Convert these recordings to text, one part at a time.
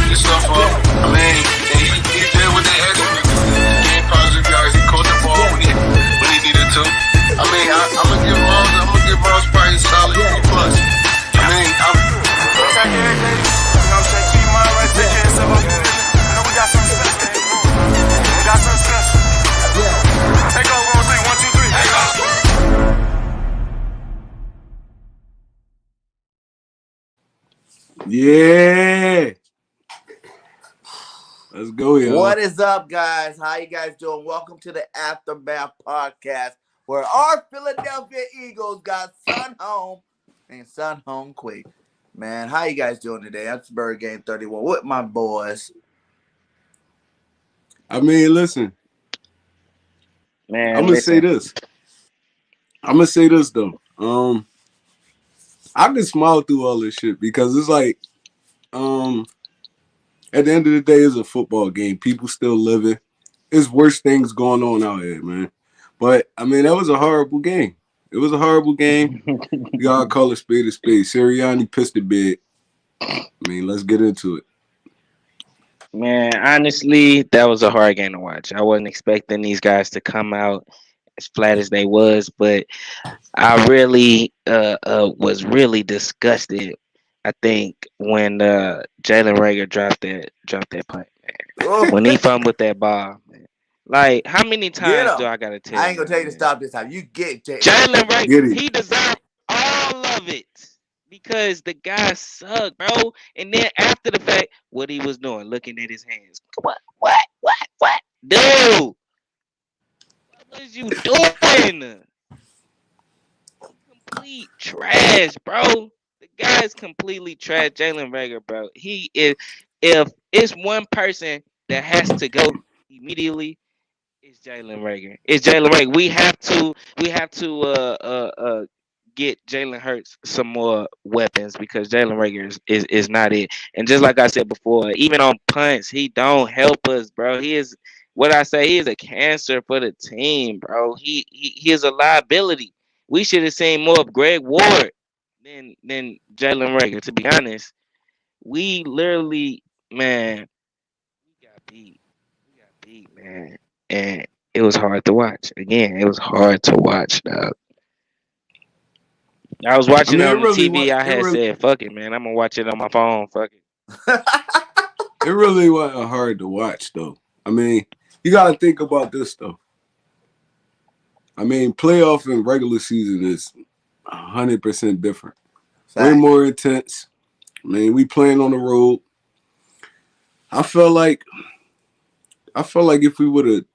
this stuff up. I mean, he did what they asked him to do. He gained positive yards. He caught the ball when he needed to. I mean, I'm gonna give Ross probably a solid B+. I mean, I'm check every day. You know what I'm saying? Keep your mind right, take care of yourself. I know we got something special. We got something special. Take over on 3. 1, 2, 3. Take off. Yeah. Let's go, y'all. What is up, guys? How you guys doing? Welcome to the Aftermath Podcast, where our Philadelphia Eagles got Sun home and Sun home quick. Man, how you guys doing today? That's Bird Game 31 with my boys. I mean, listen. Man, I'm gonna say this. Though. I can smile through all this shit because it's like, at the end of the day, it's a football game. People still living. There's worse things going on out here, man. But I mean, that was a horrible game. It was a horrible game. You gotta call a spade a spade. Sirianni pissed the bed. I mean, let's get into it. Man, honestly, that was a hard game to watch. I wasn't expecting these guys to come out as flat as they was, but I really was really disgusted. I think when Jalen Reagor dropped that punt, man. When he fumbled that ball, man. Like, how many times do I gotta tell you? I ain't gonna tell you to stop this time. You get Jalen Reagor. He deserved all of it because the guy sucked, bro. And then after the fact, what he was doing, looking at his hands. What? Dude, what was you doing? Complete trash, bro. The guy's completely trash. Jalen Reagor, bro. He is. If it's one person that has to go immediately, it's Jalen Reagor. It's Jalen Reagor. We have to get Jalen Hurts some more weapons because Jalen Reagor is not it. And just like I said before, even on punts, he don't help us, bro. He is what I say. He is a cancer for the team, bro. He is a liability. We should have seen more of Greg Ward than Jalen Reagor. To be honest, we literally, man, we got beat. Man, and it was hard to watch. Again, it was hard to watch, dog. I was watching it on the TV. I had said, fuck it, man. I'm going to watch it on my phone. Fuck it. It really wasn't hard to watch, though. I mean, you got to think about this, though. I mean, playoff and regular season is 100% different. Way more intense. I mean, we playing on the road. I felt like if we would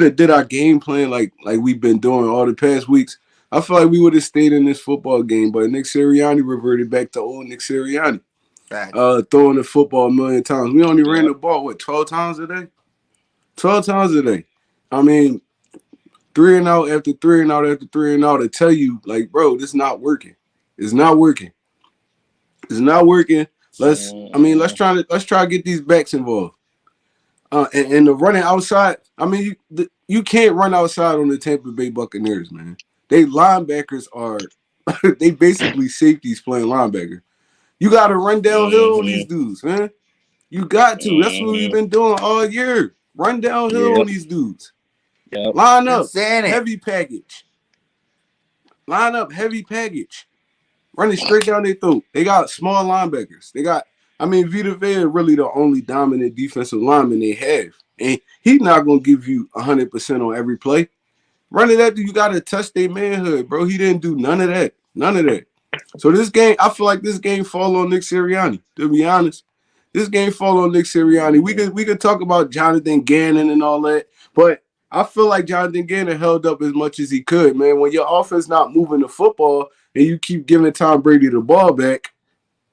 have did our game plan like we've been doing all the past weeks, I feel like we would have stayed in this football game. But Nick Sirianni reverted back to old Nick Sirianni, throwing the football a million times. We only ran the ball 12 times a day. 12 times a day. I mean, 3 and out after 3 and out after 3 and out to tell you, like, bro, this is not working. It's not working. It's not working. Let's try to get these backs involved. And the running outside, I mean, you can't run outside on the Tampa Bay Buccaneers, man. They linebackers are, they basically safeties playing linebacker. You got to run downhill on these dudes, man. You got to. That's what we've been doing all year. Run downhill on these dudes. Yep. Line up, heavy package. Line up, heavy package. Running straight down their throat. They got small linebackers. Vita Vea really the only dominant defensive lineman they have. And he's not going to give you 100% on every play. Running that, you got to test their manhood, bro. He didn't do none of that. None of that. So this game, I feel like this game fall on Nick Sirianni, to be honest. This game fall on Nick Sirianni. We could talk about Jonathan Gannon and all that, but I feel like Jonathan Gannon held up as much as he could, man. When your offense not moving the football and you keep giving Tom Brady the ball back,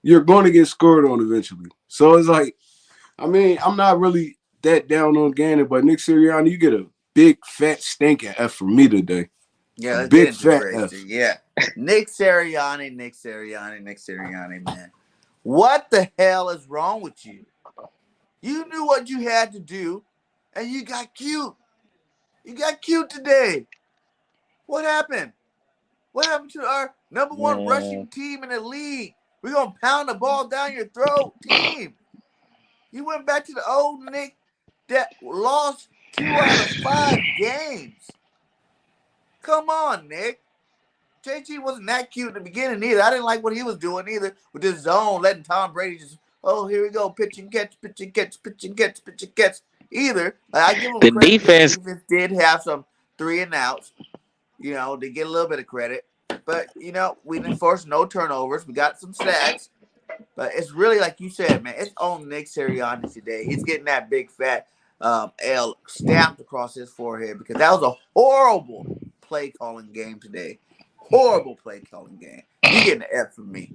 you're going to get scored on eventually. So it's like, I mean, I'm not really that down on Gannon, but Nick Sirianni, you get a big, fat, stinking F from me today. Yeah, let's big, get into fat crazy. F. Yeah. Nick Sirianni, man. What the hell is wrong with you? You knew what you had to do, and you got cute. You got cute today. What happened? What happened to our number one rushing team in the league We're going to pound the ball down your throat team. You went back to the old Nick that lost 2 out of 5 games. Come on, Nick. JG wasn't that cute in the beginning either. I didn't like what he was doing either with this zone, letting Tom Brady just, oh, here we go, pitch and catch, pitch and catch, pitch and catch, pitch and catch. Either. I give him The credit. defense, The defense did have some 3 and outs. They get a little bit of credit. But, we didn't force no turnovers. We got some sacks. But it's really like you said, man, it's on Nick Sirianni today. He's getting that big fat L stamped across his forehead because that was a horrible play calling game today. Horrible play calling game. You getting an F from me.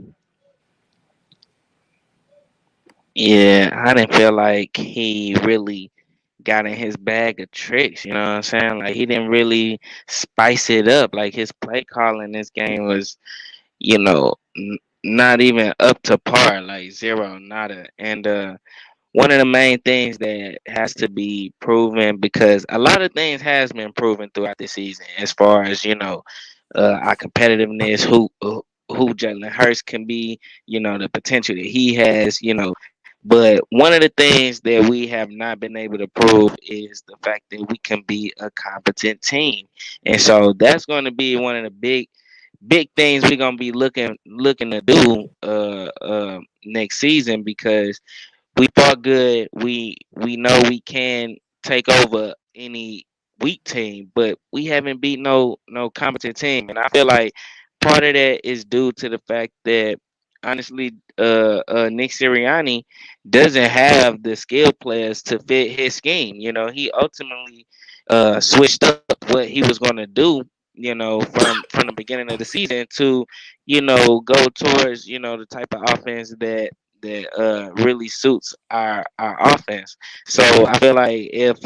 yeah, I didn't feel like he really got in his bag of tricks. You know what I'm saying? Like he didn't really spice it up. Like his play calling this game was, not even up to par. Like zero, nada. And one of the main things that has to be proven because a lot of things has been proven throughout the season as far as our competitiveness, who Jalen Hurts can be, the potential that he has, but one of the things that we have not been able to prove is the fact that we can be a competent team. And so that's going to be one of the big things we're going to be looking to do next season because we fought good. We know we can take over any weak team, but we haven't beat no competent team. And I feel like part of that is due to the fact that honestly, Nick Sirianni doesn't have the skill players to fit his scheme. He ultimately switched up what he was going to do. From the beginning of the season to, go towards the type of offense that really suits our offense. So I feel like if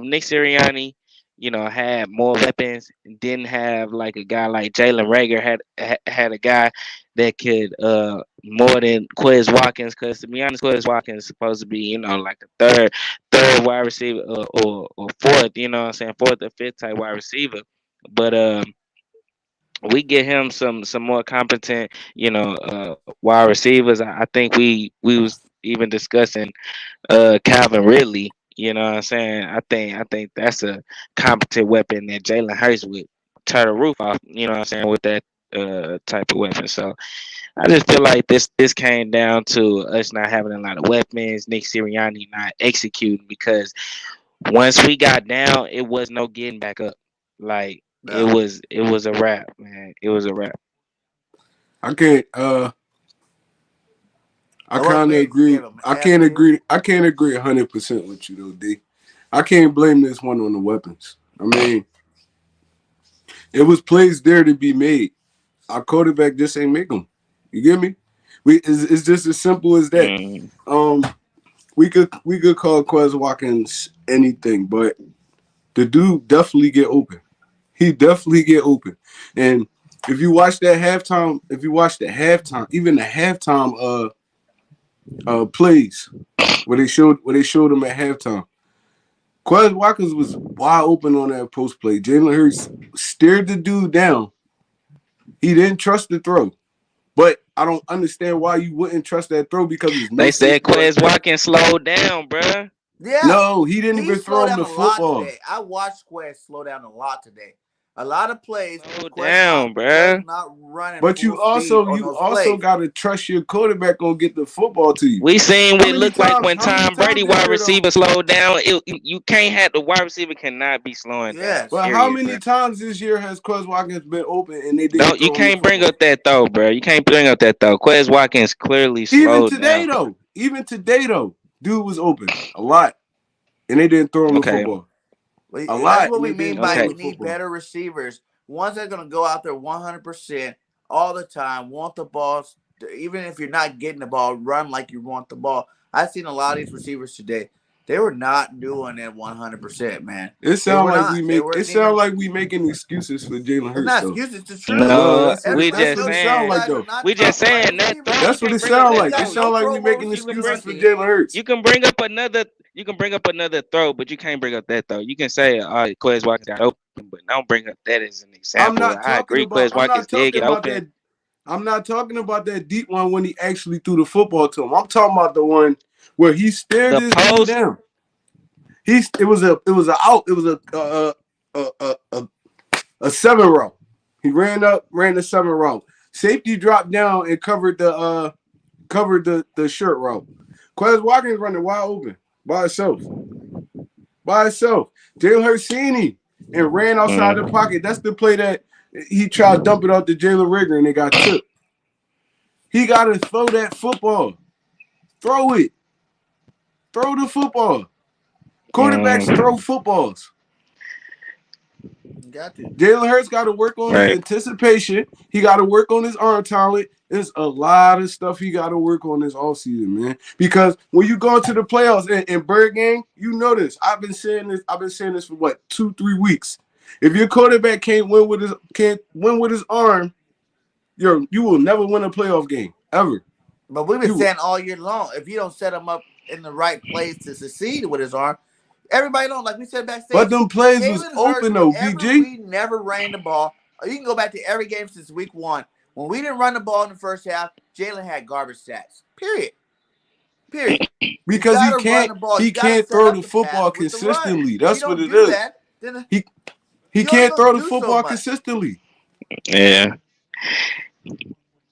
Nick Sirianni, had more weapons, didn't have like a guy like Jalen Rager had a guy that could more than Quez Watkins, because to be honest, Quez Watkins is supposed to be like a third wide receiver or fourth, what I'm saying, fourth or fifth type wide receiver, but we get him some more competent, wide receivers. I think we was even discussing Calvin Ridley. You know what I'm saying? I think that's a competent weapon that Jalen Hurts would tear the roof off. You know what I'm saying, with that type of weapon. So I just feel like this came down to us not having a lot of weapons, Nick Sirianni not executing because once we got down, it was no getting back up. Like it was a wrap, man. It was a wrap. I can't. I kind of agree. I can't agree. I can't agree 100% with you though, D. I can't blame this one on the weapons. I mean, it was plays there to be made. Our quarterback just ain't make them. You get me? It's just as simple as that. Mm. We could call Quez Watkins anything, but the dude definitely get open. He definitely get open. And if you watch that halftime, even the halftime plays where they showed him at halftime, Quez Watkins was wide open on that post play. Jalen Hurts stared the dude down. He didn't trust the throw. But I don't understand why you wouldn't trust that throw because it's no. They said Quez Watkins slowed down, bruh. Yeah. No, he didn't even throw him the football. Today. I watched Quez slow down a lot today. A lot of plays. Slow down, bruh. Not running. But you also gotta trust your quarterback gonna get the football to you. We seen what it looked like when Tom Brady wide receiver slowed down. You can't have the wide receiver cannot be slowing down. But period, how many times this year has Quez Watkins been open and they didn't? No, you can't bring up that though, bro. You can't bring up that though. Quez Watkins clearly slowed down. Even today though, dude was open a lot, and they didn't throw him the football. That's what we mean by we need better receivers. Ones that are going to go out there 100% all the time, want the ball. Even if you're not getting the ball, run like you want the ball. I've seen a lot of these receivers today. They were not doing it 100%, man. It sounds like we making excuses for Jalen Hurts. It's not excuses, it's the truth. No, we just saying that. That's what it sounds like. It sounds like we making excuses for Jalen Hurts. You can bring up another throw, but you can't bring up that though. You can say, Quez Watkins got open, but don't bring up that as an example. I agree, Quez Watkins did get open. I'm not talking about that deep one when he actually threw the football to him. I'm talking about the one where he stared The this dude post. down. It was a out. It was a 7 route. He ran the 7 route. Safety dropped down and covered the shirt route. Quez Watkins running wide open by itself. Jalen Hurts seen him and ran outside the pocket. That's the play that he tried to dump it out to Jalen Rigger and it got tipped. He got to throw that football. Throw it. Throw the football. Quarterbacks throw footballs. Got to. Jalen Hurts got to work on his anticipation. He got to work on his arm talent. There's a lot of stuff he got to work on this offseason, man. Because when you go into the playoffs and Bird Gang, you know this. I've been saying this for what, 2-3 weeks. If your quarterback can't win with his arm, you will never win a playoff game ever. But we've been saying all year long, if you don't set him up in the right place to succeed with his arm, everybody don't, like we said backstage. But them plays Jalen was Hurts, open though, BG. We never ran the ball. You can go back to every game since week 1. When we didn't run the ball in the first half, Jalen had garbage stats. Period. Because he can't throw the football consistently. That's what it is. He can't throw the football consistently. Yeah.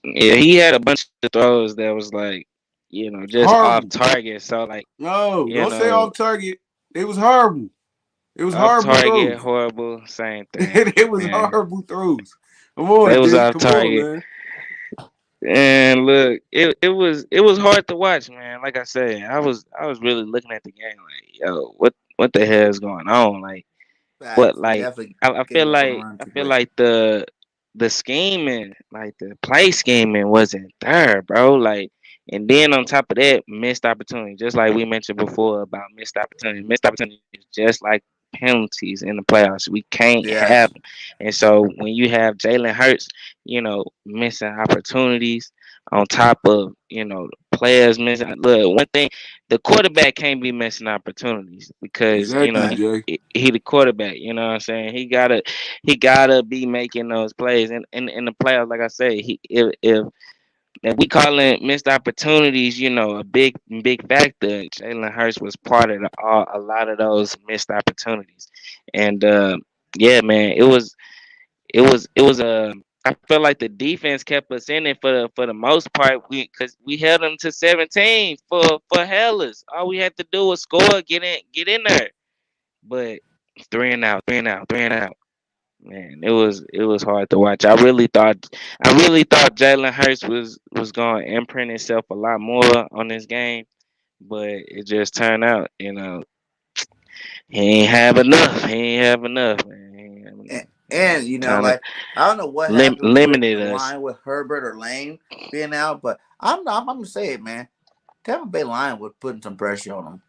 Yeah, he had a bunch of throws that was like, just off target. So like, no, don't say off target. It was horrible. It was off horrible target, throws. Horrible, same thing. It was horrible throws. Come on, it was dude. off target. Man. And look, it was hard to watch, man. Like I said, I was really looking at the game like, yo, what the hell is going on? Like, but like I feel like the scheming, like the play scheming wasn't there, bro. Like, and then on top of that, missed opportunity, just like we mentioned before about missed opportunity. Missed opportunity is just like penalties in the playoffs. We can't have them. And so when you have Jalen Hurts, missing opportunities on top of, players missing. Look, one thing, the quarterback can't be missing opportunities because he the quarterback. You know what I'm saying? He gotta be making those plays. And in the playoffs, like I say, if we call it missed opportunities, a big factor. Jalen Hurts was part of a lot of those missed opportunities, and yeah, man, it was I felt like the defense kept us in it for the most part. Because we held them to 17 for hellers. All we had to do was score, get in there. But 3 and out. Man, it was hard to watch. I really thought Jalen Hurts was going to imprint himself a lot more on this game, but it just turned out, he ain't have enough. Man. And I don't know what happened limited with the us line with Herbert or Lane being out, but I'm gonna say it, man. Tampa Bay line was putting some pressure on them.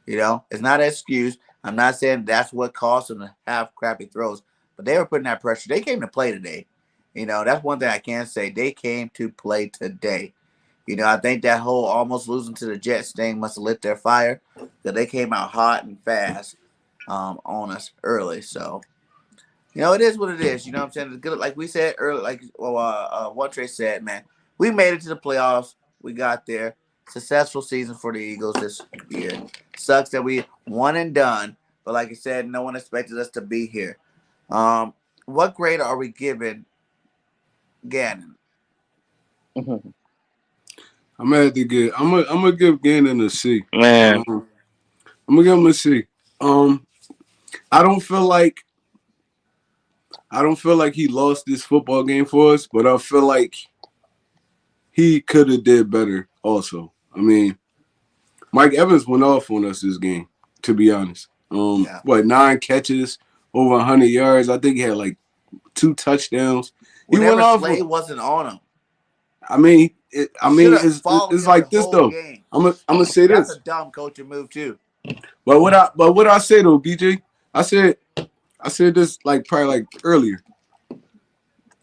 It's not an excuse. I'm not saying that's what caused them to have crappy throws, but they were putting that pressure. They came to play today. That's one thing I can say. They came to play today. I think that whole almost losing to the Jets thing must have lit their fire because they came out hot and fast on us early. So, it is what it is. You know what I'm saying? It's good. Like we said earlier, like One Trey said, man, we made it to the playoffs. We got there. Successful season for the Eagles this year. Sucks that we won and done, but like I said, no one expected us to be here. What grade are we giving Gannon? I'm gonna give Gannon a C. Man, I'm gonna give him a C. I don't feel like he lost this football game for us, but I feel like he could have did better also. I mean, Mike Evans went off on us this game, to be honest. 9 catches, over 100 yards. I think he had like 2 touchdowns. He went off. Slade wasn't on him. I mean, it's like this though. Game. I'm gonna say this. That's a dumb coaching move too. But what I say though, BJ, I said this probably like earlier.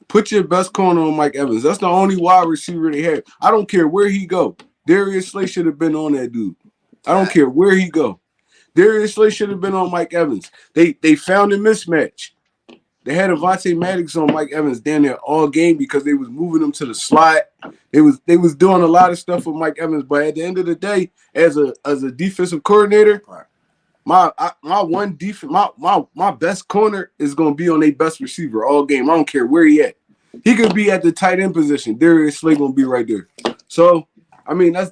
Put your best corner on Mike Evans. That's the only wide receiver they have. I don't care where he go. Darius Slay should have been on that dude. I don't care where he go. Darius Slay should have been on Mike Evans. They found a mismatch. They had Avonte Maddox on Mike Evans down there all game because they was moving him to the slot. They was doing a lot of stuff with Mike Evans. But at the end of the day, as a defensive coordinator, my best corner is gonna be on their best receiver all game. I don't care where he at. He could be at the tight end position. Darius Slay gonna be right there. So I mean that's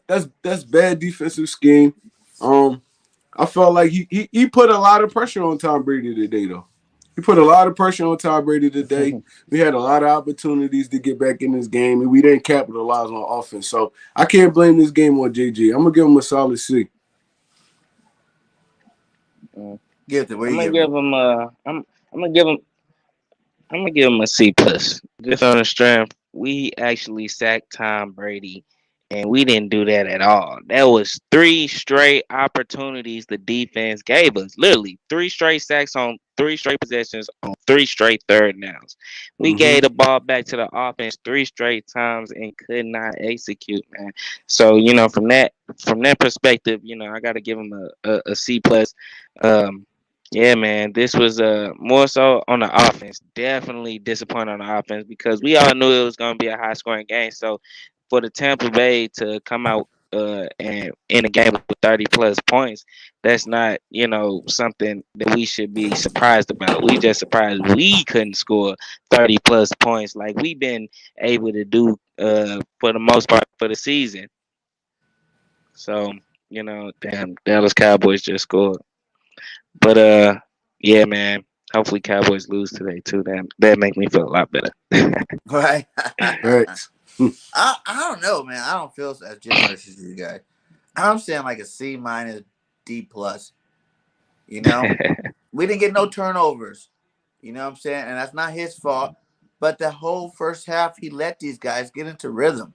bad defensive scheme. I felt like he put a lot of pressure on Tom Brady today though. He put a lot of pressure on Tom Brady today. We had a lot of opportunities to get back in this game, and we didn't capitalize on offense. So I can't blame this game on JG. I'm gonna give him a solid C. Give it. I'm gonna give him I'm gonna give him I'm gonna give him a C plus. Just on the strength, we actually sacked Tom Brady, and we didn't do that at all. That was 3 straight opportunities the defense gave us. Literally 3 straight sacks on 3 straight possessions on 3 straight third downs. We gave the ball back to the offense 3 straight times and could not execute, man. So from that perspective, I got to give him a C plus. Yeah, man, this was more so on the offense. Definitely disappointed on the offense because we all knew it was going to be a high scoring game. So for the Tampa Bay to come out and in a game with 30 plus points, that's not something that we should be surprised about. We just surprised we couldn't score 30 plus points like we've been able to do for the most part for the season. So damn, Dallas Cowboys just scored. But yeah, man. Hopefully, Cowboys lose today too. That make me feel a lot better. Right. Right. I don't know, man. I don't feel as generous as you guys. I'm saying like a C minus, D plus. We didn't get no turnovers. You know what I'm saying? And that's not his fault. But the whole first half, he let these guys get into rhythm.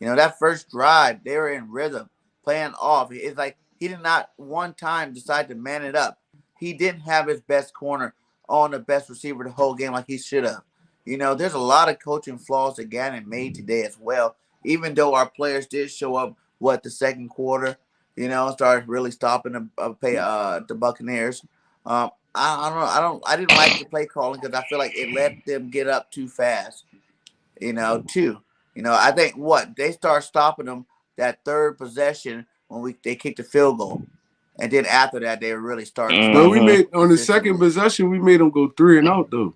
That first drive, they were in rhythm, playing off. It's like he did not one time decide to man it up. He didn't have his best corner on the best receiver the whole game like he should have. There's a lot of coaching flaws that Gannon made today as well. Even though our players did show up, the second quarter, started really stopping the Buccaneers. I don't know. I didn't like the play calling because I feel like it let them get up too fast. Too. I think they start stopping them that third possession when they kicked the field goal. And then after that, they really started. But we made on the second possession, we made them go 3 and out though.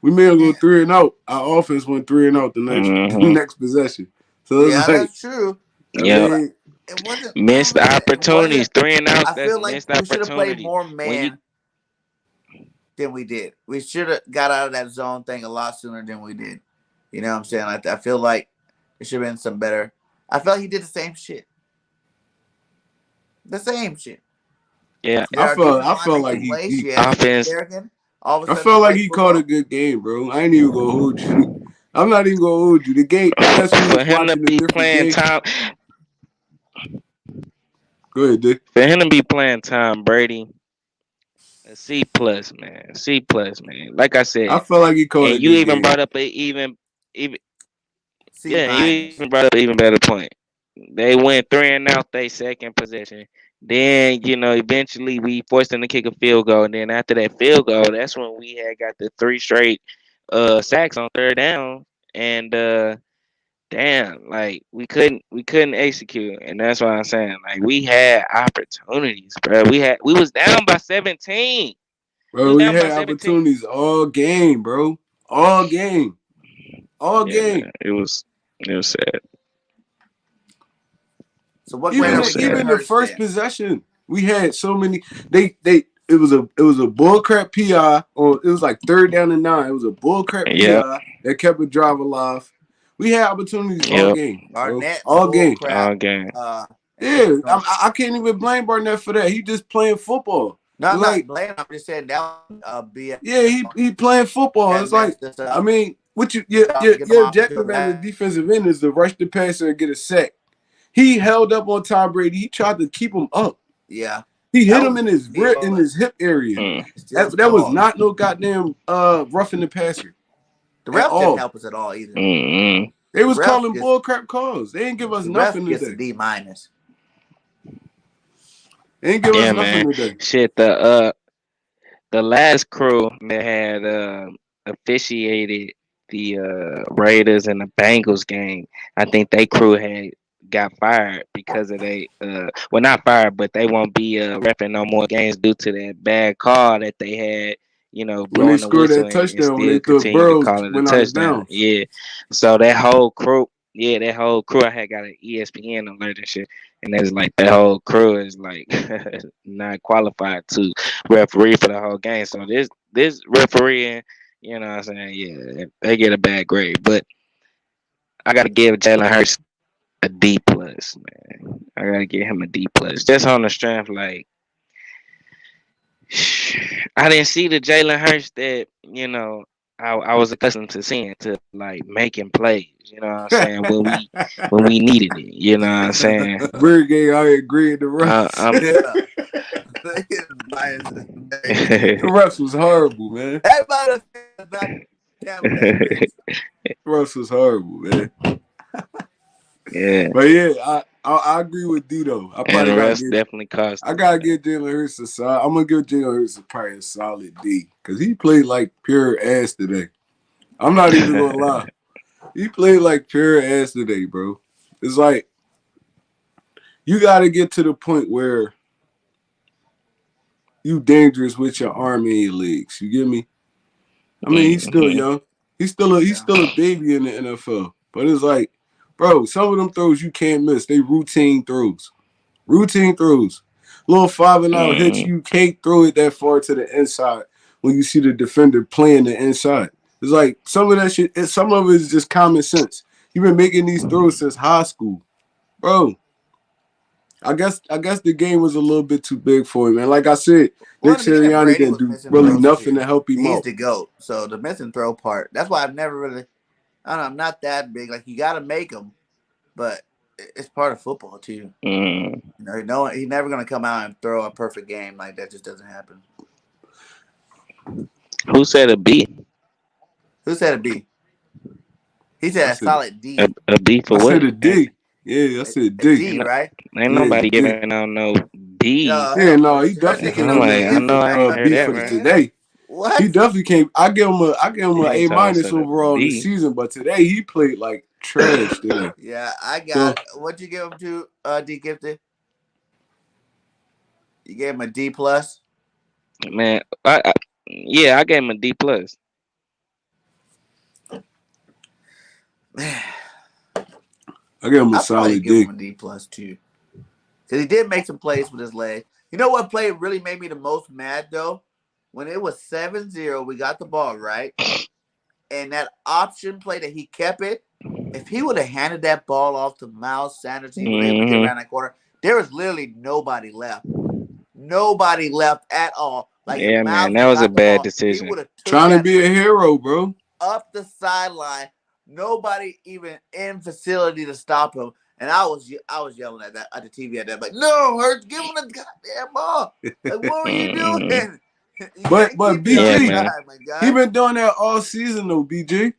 We made them go 3 and out. Our offense went 3 and out the next possession. So it's that's true. Yeah, it wasn't missed opportunities. 3 and out. I feel like we should have played more man than we did. We should have got out of that zone thing a lot sooner than we did. You know what I'm saying? I feel like it should have been some better. I felt like he did the same shit. The same shit. Yeah, I felt like he offense. I felt like he caught a good game, bro. I ain't even gonna hold you. I'm not even gonna hold you. The game for him to be playing Tom. Go ahead, Dick. For him to be playing Tom Brady, a C plus, man. C plus, man. Like I said, I felt like he caught. And you even brought up you even brought up an even better point. They went 3 and out their second possession. Then, eventually we forced them to kick a field goal. And then after that field goal, that's when we had got the 3 straight sacks on third down. And damn, like we couldn't execute. And that's what I'm saying. Like we had opportunities, bro. We was down by 17. Bro, we had opportunities all game, bro. All game. All game. Man, it was sad. So what even the first possession, we had so many. It was a bull crap PI, or it was like 3rd down and 9. It was a bull crap PI that kept a drive alive. We had opportunities all game, all game. Yeah, I can't even blame Barnett for that. He just playing football. No, I'm not blaming. I'm just saying that be. Yeah, he playing football. It's like I mean, what your objective as a defensive end is to rush the passer and get a sack. He held up on Tom Brady. He tried to keep him up. Yeah. He hit him in his hip area. That was not no goddamn roughing the passer. The ref didn't help us at all either. They was calling bullcrap calls. They didn't give us nothing today. Gets a D minus. They didn't give us nothing today. Shit, the last crew that had officiated the Raiders and the Bengals game, I think they crew had got fired because of they well not fired, but they won't be repping no more games due to that bad call that they had. You know, When they blowing the scored whistle that and touchdown, when they still thought continue to Burrows call it a went out of touchdown. bounds. Yeah. So that whole crew, yeah, that whole crew, I had got an ESPN alert and shit, and it's like that whole crew is like not qualified to referee for the whole game. So this refereeing, you know what I'm saying? Yeah, they get a bad grade. But I gotta give Jalen Hurts a D plus, man. I gotta give him a D plus. Just on the strength, like I didn't see the Jalen Hurts that, I was accustomed to seeing, to like making plays, you know what I'm saying, when we needed it, you know what I'm saying? BIRDGANG out here agreeing the refs. I'm Yeah. His bias is very The refs was horrible, man. everybody does not Tampa Bay fans. The refs was horrible, man. yeah, But yeah, I agree with Dito. I and probably the gotta refs get. definitely cost I us, gotta man. give Jalen Hurts a solid. I'm gonna give Jalen Hurts probably a solid D because he played like pure ass today. I'm not even gonna lie. He played like pure ass today, bro. It's like you gotta get to the point where you dangerous with your arm and your legs. You get me? I mean, he's still hmm young. He's Yeah. still a baby in the NFL. But it's like, bro, some of them throws you can't miss. They routine throws. Routine throws. Little 5-and-out hits, hmm you can't throw it that far to the inside when you see the defender playing the inside. It's like some of that shit, some of it is just common sense. You've been making these throws since high school. Bro, I guess the game was a little bit too big for him. And like I said, Well, Nick in the beginning, Sirianni Brady didn't was do missing really throws nothing to too. help him He's out. the GOAT. So the missing throw part, that's why I've never really, I don't know, I'm not that big. Like, you got to make them, but it's part of football too. hmm You know, no, he's never going to come out and throw a perfect game. Like, that just doesn't happen. Who said a B? Who said a B? He I said a said solid D. A B I for said what? a D. Yeah, I said A D. D, Ain't, no, right? ain't Yeah, nobody D. giving out no B. Yeah, Hell no. no, he Especially definitely against can't I'm give the me like, an I A Buccaneers, know for I ain't heard B that, for the man. today. He What? definitely can't. I give him You an ain't A told minus us a overall in the B. season, but today he played like trash today. Yeah, I So got. What you give him to, D Gifted? You gave him a D plus. Man, yeah, I gave him a D plus. I give him a I'll probably solid give him D. a D plus too, because he did make some plays with his leg. You know what play really made me the most mad though? When it was 7-0, we got the ball right, and that option play that he kept it. If he would have handed that ball off to Miles Sanders, he was able to get hmm around that corner. There was literally nobody left. Nobody left at all. Like, if Yeah, Miles man, would that have was a got the bad ball, he decision. would have took Trying to that be a freaking hero, bro. up the sideline. Nobody even in facility to stop him. And I was yelling at the TV at that, like, no, Hurts, give him the goddamn ball. Like, what were you hmm doing? You can't But keep it on Yeah, the BG, man. side, my he guy. been doing that all season though. BG,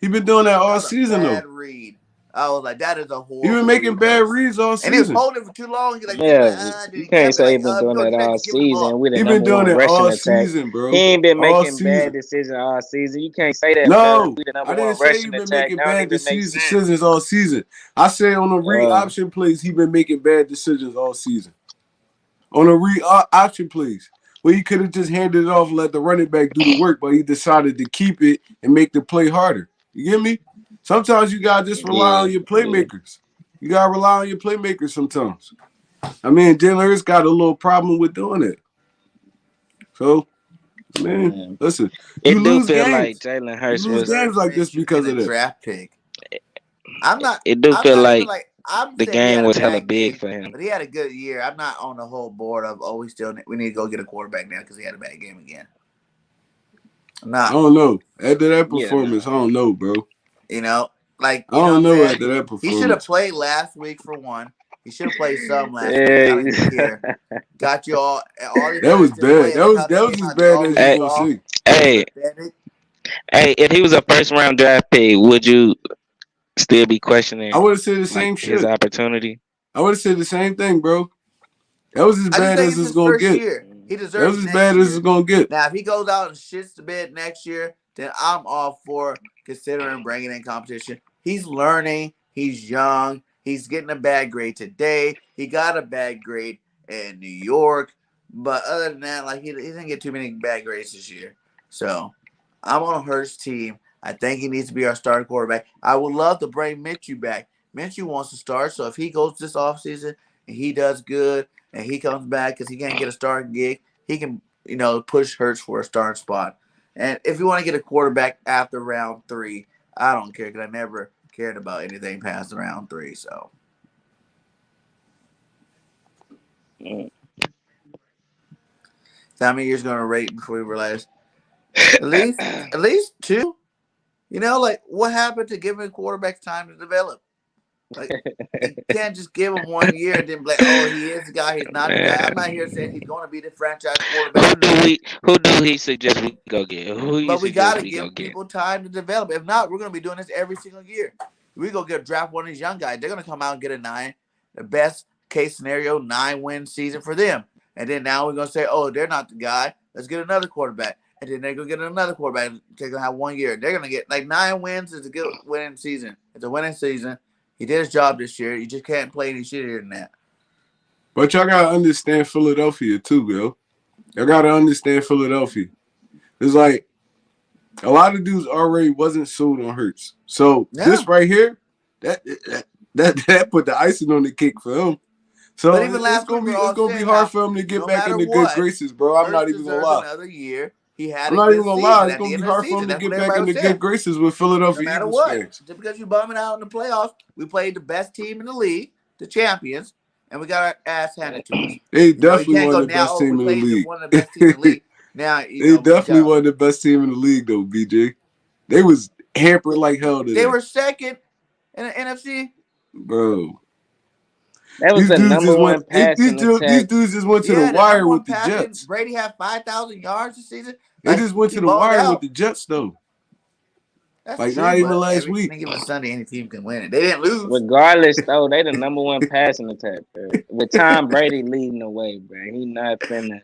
he been doing that That all was a season though. bad read. I was like, that is a He been horrible making read, bad Hurts. reads all And he was season. holding it for too long. He like, he Yeah, like, then you he can't kept it say he like, been you doing know what that you got? all Just give him the season. ball. We the He been number doing one it rushing all attack. season, He bro. ain't been All making bad season. decisions all season. You can't say that, fella. No, We the I number didn't one say he rushing been attack. making That don't bad even make sense. decisions all season. I said on the read Uh, option plays, he been making bad decisions all season. On the read option plays, where he could have just handed it off and let the running back do the work, but he decided to keep it and make the play harder. You get me? Sometimes you gotta just rely yeah, on your yeah. playmakers. You gotta rely on your playmakers sometimes. I mean, Jalen Hurts got a little problem with doing it. So, I mean, Man. listen, you It do lose feel like games. Jalen You Hurts lose Jalen was. games Hurts like this missed should have because been of a that. draft pick. I'm not. It do I'm feel not even like like. I'm the saying he game had a was hella bad big game, for him. but he had a good year. I'm not on the whole board of we need to go get a quarterback now because he had a bad game again. I'm I not. don't know. After that Yeah, performance, no. I don't know, bro. You know, like, I you know what don't I'm know saying. after that He should have performance. played last week for one. He should have played some last week. I Hey, don't even care. Got you all he That was players didn't bad. play, and That look was how they that came was as out. They bad all as look you hey, gonna soft, see. hey, pathetic. hey! If he was a first round draft pick, would you still be questioning I would have said the like same his shit. opportunity? I would have said the same thing, bro. That was as I just bad think as it's it's his gonna first get. year. He That's deserves as next bad as year. it's gonna get. Now, if he goes out and shits the bed next year, then I'm all for considering bringing in competition. He's learning. He's young. He's getting a bad grade today. He got a bad grade in New York. But other than that, like he didn't get too many bad grades this year. So I'm on Hurts' team. I think he needs to be our starting quarterback. I would love to bring Minshew back. Minshew wants to start. So if he goes this offseason and he does good and he comes back because he can't get a starting gig, he can, push Hurts for a starting spot. And if you want to get a quarterback after round 3, I don't care because I never cared about anything past round 3. So Mm. how many years going to rate before we realize at least 2? Like what happened to giving quarterbacks time to develop? Like you can't just give him 1 year and then be like, oh, he is the guy, he's not the guy. I'm not here Man, saying he's going to be the franchise quarterback. who do he suggest we go get? Who you But we got suggest to we go give get? people time to develop. If not, we're going to be doing this every single year. We go get draft one of these young guys. They're going to come out and get a 9. The best case scenario, 9-win season for them. And then now we're going to say, oh, they're not the guy. Let's get another quarterback. And then they're going to get another quarterback. They're going to have 1 year. They're going to get like 9 wins is a good winning season. It's a winning season. He did his job this year. You just can't play any shittier than that. But y'all gotta understand Philadelphia too, yo. Y'all gotta understand Philadelphia. It's like a lot of dudes already wasn't sold on Hurts. So Yeah. this right here, that put the icing on the cake for him. So But even it's last week, gonna we be were it's all gonna be saying hard how for him to get no back matter into good what, graces, bro. I'm Hurts not even gonna deserves lie. another year. He had I'm a not even good gonna season lie. It's at the gonna be end of the hard for season. him to That's what get back everybody was into saying. good graces with No Philadelphia matter Eagles what, fans. just because you bumming out in the playoffs, we played the best team in the league, the champions, and we got our ass handed to us. They You definitely can't won go the now. best Oh, we team in the played league. one of the best teams in the league. Now They we definitely got. won the best team in the league though, BJ. They was hampered like hell They today, were second in the NFC. bro. That was These the dudes number just went. one passing These attack. dudes just went to the Yeah, the number wire with one the passing. Jets. Brady had 5,000 yards this season. They Like just went he to the balled wire with out. the Jets though. That's Like true, not even but last every week, any given Sunday, any team can win it. They didn't lose. Regardless, though, they the number one passing attack, bro. With Tom Brady leading the way, bro. He not finna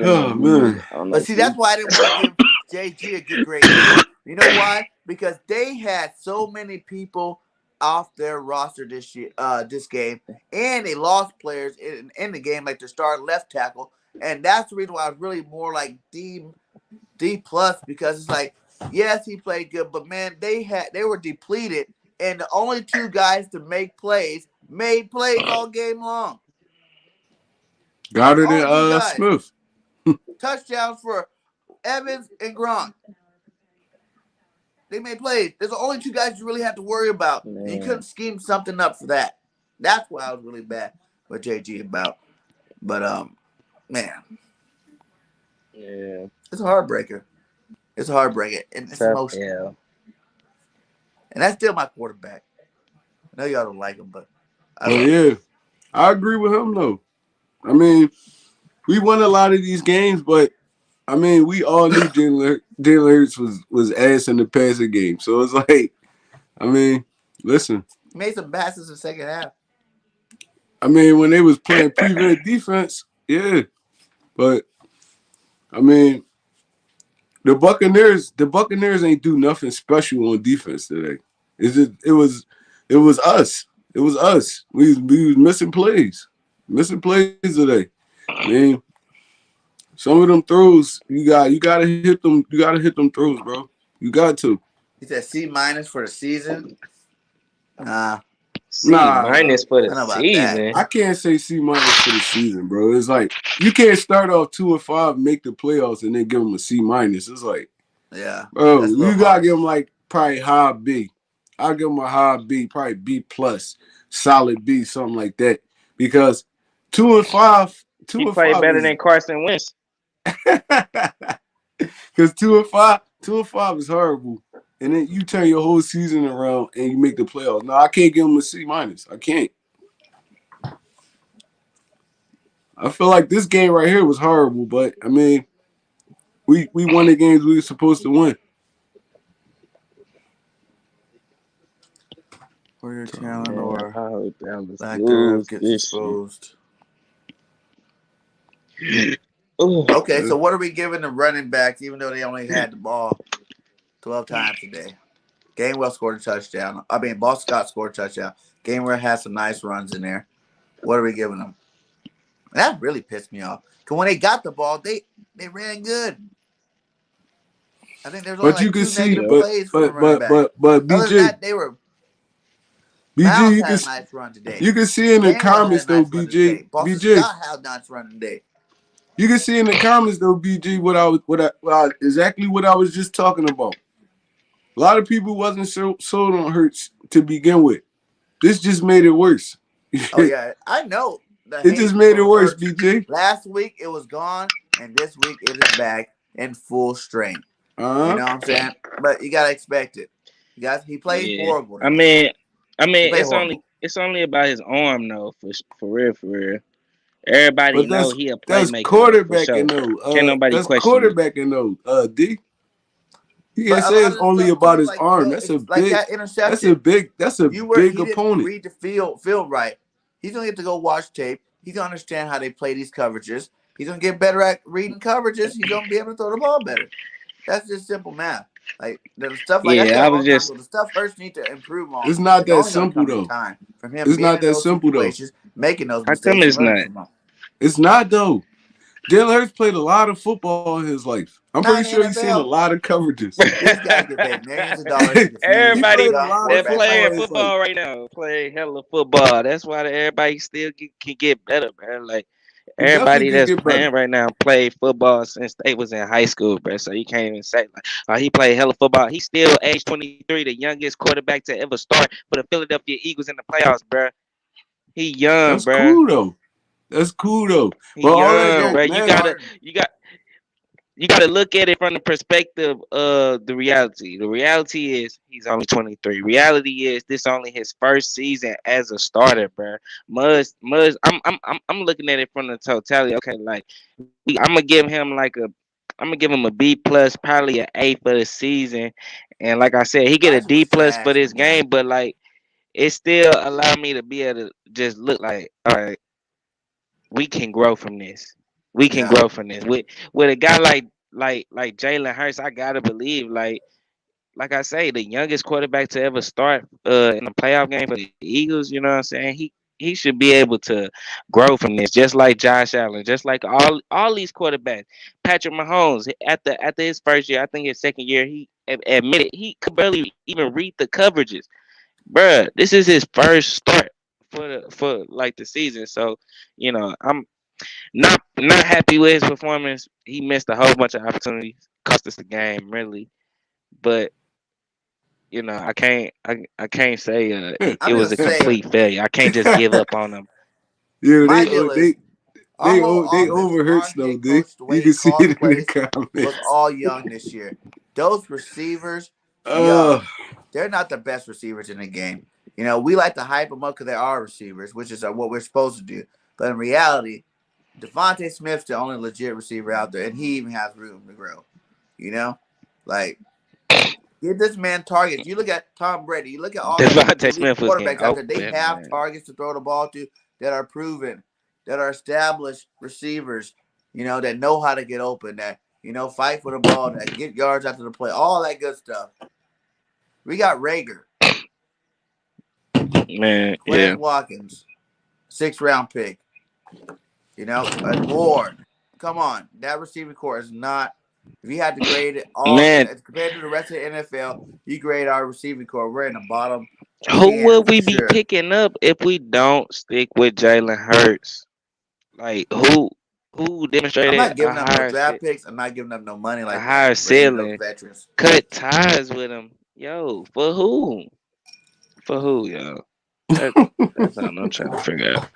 oh lose man. on But no see, that's team. why I didn't want to give JG a good grade either. You know why? Because they had so many people off their roster this game, and they lost players in the game, like their star left tackle, and that's the reason why I was really more like D plus because it's like, yes, he played good, but man, they were depleted, and the only 2 guys to make plays made plays all game long. Goddard Only 2 and guys, Smith. touchdowns for Evans and Gronk. They made plays. There's the only 2 guys you really have to worry about. And you couldn't Man, scheme something up for that. That's what I was really bad with JG about. But man, yeah, it's a heartbreaker. It's a heartbreaker. And it's tough emotional. L. And that's still my quarterback. I know y'all don't like him, but I But love him. yeah, I agree with him though. I mean, we won a lot of these games, but I mean, we all knew Jalen Hurts was ass in the passing game. So it's like, I mean, listen. He made some passes in the second half. I mean, when they was playing prevent defense, yeah. But I mean, the Buccaneers ain't do nothing special on defense today. It was us. It was us. We was missing plays. Missing plays today. I mean, some of them throws, you gotta hit them. You gotta hit them throws, bro. You got to. He said C minus for the season. I C Nah, minus for the don't know about that. I season. can't say C minus for the season, bro. It's like you can't start off 2-5, make the playoffs, and then give them a C minus. It's like, Yeah, bro, that's a little you gotta harsh. give them like probably high B. I'll give them a high B, probably B plus, solid B, something like that. Because 2-5, two He and played five better is than Carson Wentz. because 2-5 is horrible. And then you turn your whole season around and you make the playoffs. No, I can't give them a C minus. I can't. I feel like this game right here was horrible, but I mean, we won the games we were supposed to win. For your talent Man, or I hope Dallas lack thereof lose gets this shit. exposed. Ooh. Okay, so what are we giving the running backs, even though they only had the ball 12 times today? Gainwell scored a touchdown. I mean, Boston Scott scored a touchdown. Gainwell had some nice runs in there. What are we giving them? That really pissed me off. Because when they got the ball, they ran good. I think there's only But you like can 2 see, negative plays from the running back. but Other than BG, that, they were. BG, Miles you had a nice run today. can see in the Gainwell had comments a though, nice run BG, today. Boston BG. Scott had a nice run today. You can see in the comments though, BG, exactly what I was just talking about. A lot of people wasn't sold on Hurts to begin with. This just made it worse. Oh yeah, I know the It just hate made it for worse, Hurts. BG. Last week it was gone, and this week it is back in full strength. You know what I'm saying? But you gotta expect it. He played Yeah. horrible I today. mean, He played it's horrible. only about his arm though, for real, for real. Everybody But know he a that's playmaker though, for sure. quarterbacking Can't though. nobody That's question it. quarterbacking though. D. He But can't a say lot it's of the only stuff about too, his like arm. bro, That's a it's like big. that interception. That's a big He didn't opponent. read the field right. He's gonna get to go watch tape. He's gonna understand how they play these coverages. He's gonna get better at reading coverages. He's gonna be able to throw the ball better. That's just simple math. Like the stuff, like I Yeah, said I all was the time, just the stuff Hurts need to improve on It's not is that only gonna simple come in though. time from him It's being not in that those simple though. situations, making those how come mistakes, and it's learning not? from them. It's not though. Jalen Hurts played a lot of football in his life. I'm Not pretty in the sure he's seen a NFL. lot of coverages. These guys get paid millions of dollars to confuse He Everybody played a young lot of that quarterbacks like football playing in that. his life. football right now play hella football. That's why everybody still can get better, man. Like He definitely everybody could that's get better. playing right now played football since they was in high school, bro. So you can't even say like, oh, he played hella football. He's still age 23, the youngest quarterback to ever start for the Philadelphia Eagles in the playoffs, bro. He young, That's bro. cool though. That's cool though. But He all that young, don't bro. matter. You gotta look at it from the perspective of the reality. The reality is he's only 23. Reality is this only his first season as a starter, bro. Muz. I'm looking at it from the totality. Okay, like I'm gonna give him I'm gonna give him a B plus, probably an A for the season. And like I said, he get a Price D was plus for trash this from him. game, but like it still allow me to be able to just look like, all right, we can grow from this. We can Yeah. grow from this. With a guy like Jalen Hurts, I gotta believe like I say, the youngest quarterback to ever start in a playoff game for the Eagles. You know what I'm saying? He should be able to grow from this, just like Josh Allen, just like all these quarterbacks. Patrick Mahomes after his first year, I think his second year, he admitted he could barely even read the coverages. Bruh, this is his first start for like the season. So, I'm not happy with his performance. He missed a whole bunch of opportunities, cost us the game, really. But I can't say it I'm was gonna a say complete failure. I can't just give up on him. Yeah, my deal is our whole they offense, over our Hurts though, head D. coach, the way You he can see calls it in plays the was comments. all young this year. Those receivers, Uh, they're not the best receivers in the game. We like to hype them up because they are receivers, which is what we're supposed to do. But in reality, Devontae Smith's the only legit receiver out there, and he even has room to grow. Like give this man targets. You look at Tom Brady. You look at all the Devontae elite Smith was getting quarterbacks out there. They open, have man. targets to throw the ball to that are proven, that are established receivers. That know how to get open. That fight for the ball. That get yards after the play. All that good stuff. We got Rager, Man, Quez yeah. Watkins, 6th-round pick. And Ward. Come on, that receiving core is not. If you had to grade it all Man, as compared to the rest of the NFL, you grade our receiving core. We're in the bottom who 10 would for we be sure. picking up if we don't stick with Jalen Hurts? Like who I'm demonstrated not giving up no draft picks. I'm not giving up no money a like that. higher Bringing those ceiling? veterans. Cut ties with him. Yo, for who? For who, yo? That, that's what I'm trying to figure out.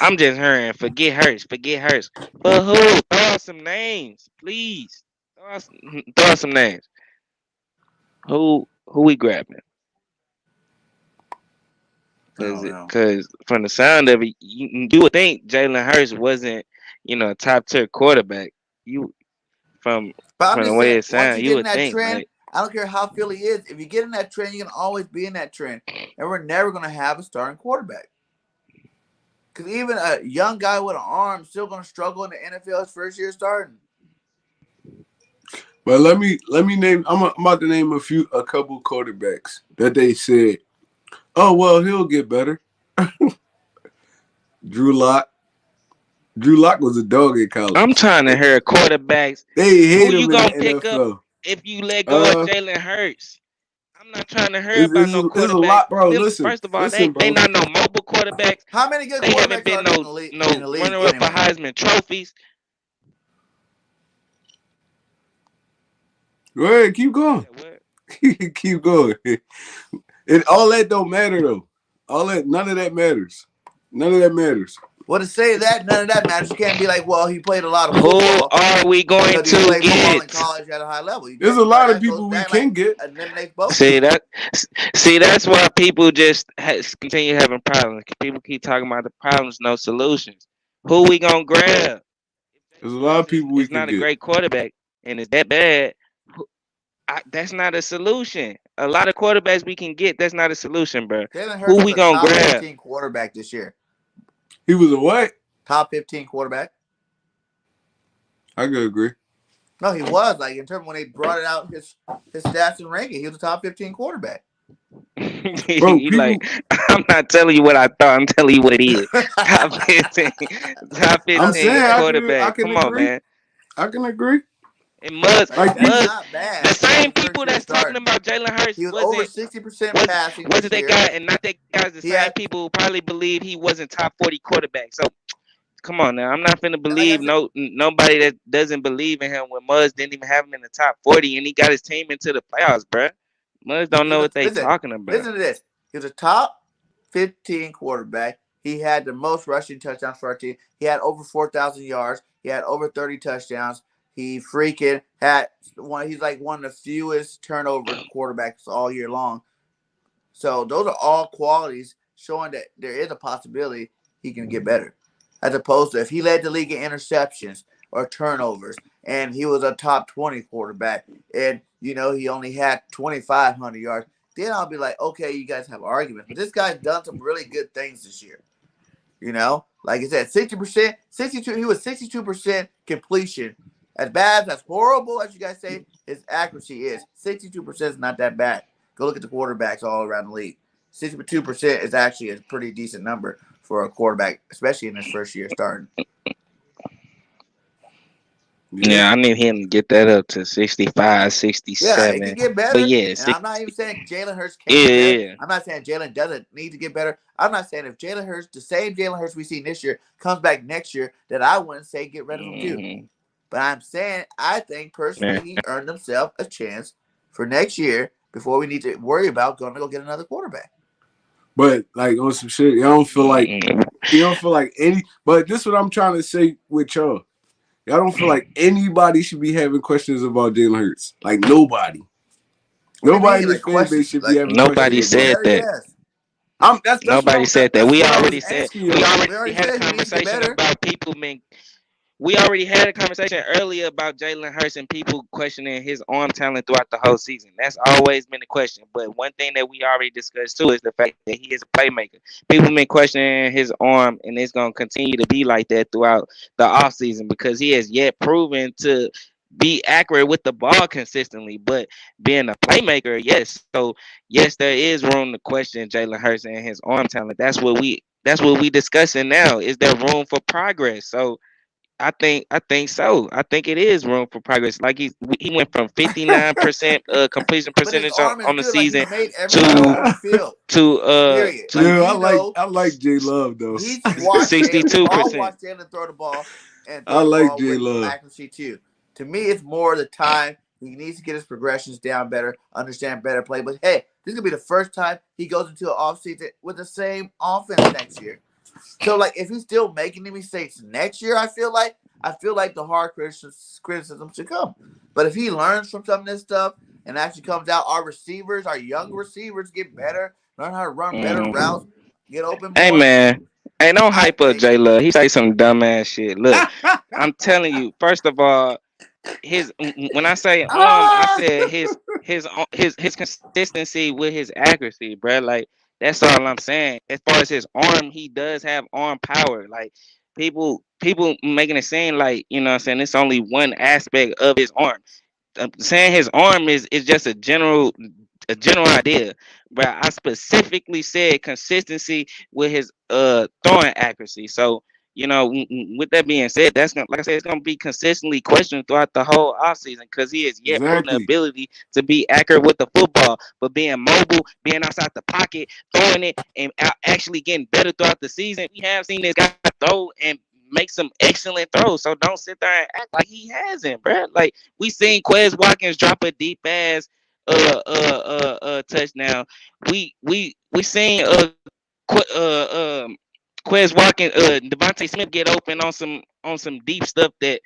I'm just hearing forget Hurts, forget Hurts. For who? Throw out some names, please. Throw out some names. Who we grabbing? I don't know. Cause from the sound of it, you would think Jalen Hurts wasn't, a top tier quarterback. You from But I'm from the just way saying, it once sounds, you you get in would that think trend, like, I don't care how Philly is. If you get in that trend, you're gonna always be in that trend, and we're never gonna have a starting quarterback. Because even a young guy with an arm still going to struggle in the NFL his first year starting. But let me name. I'm about to name a couple quarterbacks that they said, oh well, he'll get better. Drew Lock. Drew Lock was a dog in I'm college. trying to hear quarterbacks. They hate Who him you in the gonna pick up NFL. if you let go of Jalen Hurts? I'm not trying to hear about no It's a quarterbacks. lot, bro. Listen, First of all, listen, they bro. not no mobile quarterbacks. How many good They haven't quarterbacks been are there in no the league runner up for anyway? Heisman trophies. Go ahead, keep going. Keep going. And all that don't matter though. None of that matters. None of that matters. Well, to say that, none of that matters. You can't be like, well, he played a lot of Who football are we going because he to played football in get? college at a high level. There's a lot of people we can get. Eliminates both. See that's why people just continue having problems. People keep talking about the problems, no solutions. Who we gonna grab? There's a lot of people we It's can not a get. great quarterback, and it's that bad. That's not a solution. A lot of quarterbacks we can get. That's not a solution, bro. Jalen Hurts Who was we a gonna top grab? 15 quarterback this year. He was a what? Top 15 quarterback. I could agree. No, he was. Like, in terms of when they brought it out, his stats and ranking, he was a top 15 quarterback. Bro, You like, I'm not telling you what I thought. I'm telling you what it is. Top 15, top I'm 15 saying I quarterback. can Come on, agree. man. I can agree. And Muzz, Like, that's not bad. the same His first people year that's talking starting. about Jalen Hurts He was over 60% passing wasn't this that year. guy, and not that guy's the He same had- people who probably believe he wasn't top 40 quarterback. So come on now, I'm not finna Like I believe said- nobody that doesn't believe in him when Muzz didn't even have him in the top 40, and he got his team into the playoffs, bruh. Muzz don't know what they talking about. Listen to this. He was a top 15 quarterback. He had the most rushing touchdowns for our team. He had over 4,000 yards. He had over 30 touchdowns. He freaking had one. He's like one of the fewest turnover quarterbacks all year long. So those are all qualities showing that there is a possibility he can get better. As opposed to if he led the league in interceptions or turnovers and he was a top 20 quarterback and, he only had 2,500 yards, then I'll be like, okay, you guys have arguments. But this guy's done some really good things this year. Like I said, 60%, 62, he was 62% completion. As bad, as horrible as you guys say his accuracy is, 62% is not that bad. Go look at the quarterbacks all around the league. 62% is actually a pretty decent number for a quarterback, especially in his first year starting. Yeah, I need him to get that up to 65, 67. Yeah, it can get better. But yeah, and I'm not even saying Jalen Hurts can't get better. yeah. I'm not saying Jalen doesn't need to get better. I'm not saying if Jalen Hurts, the same Jalen Hurts we see this year, comes back next year, that I wouldn't say get rid of him too. But I'm saying I think personally he earned himself a chance for next year before we need to worry about going to go get another quarterback. But like on some shit, you don't feel like any. But this is what I'm trying to say with y'all. Y'all don't feel like anybody should be having questions about Jalen Hurts. Like nobody. Nobody in this fan base should be having nobody questions. Said that. Yes. That's nobody said that. We already said we already had a conversation about people being. We already had a conversation earlier about Jalen Hurts and people questioning his arm talent throughout the whole season. That's always been a question. But one thing that we already discussed too is the fact that he is a playmaker. People been questioning his arm, and it's going to continue to be like that throughout the offseason because he has yet proven to be accurate with the ball consistently. But being a playmaker, yes. So yes, there is room to question Jalen Hurts and his arm talent. That's what we discussing now. Is there room for progress? So I think so. I think it is room for progress. Like he went from 59% completion percentage on the season I like J Love though. He's 62%. I watched Jalen throw the ball and throw the ball with accuracy too. To me, it's more the time he needs to get his progressions down better, understand better play. But hey, this is gonna be the first time he goes into an offseason with the same offense next year. So, like, if he's still making the mistakes next year, I feel like the hard criticism should come. But if he learns from some of this stuff and actually comes out, our young receivers get better, learn how to run better routes, get open more. Hey, man. Hey, don't hype up J Love. He say some dumbass shit. Look, I'm telling you, first of all, when I say I said his consistency with his accuracy, bro. Like, That's all I'm saying. As far as his arm, he does have arm power. Like people making it seem like, you know what I'm saying, it's only one aspect of his arm. I'm saying his arm is just a general idea, but I specifically said consistency with his throwing accuracy. So with that being said, that's gonna, like I said, it's gonna be consistently questioned throughout the whole offseason because he has yet proven the Exactly. ability to be accurate with the football, but being mobile, being outside the pocket, throwing it, and actually getting better throughout the season. We have seen this guy throw and make some excellent throws. So don't sit there and act like he hasn't, bro. Like we seen Quez Watkins drop a deep ass touchdown. We seen Quez Watkins, Devontae Smith get open on some deep stuff that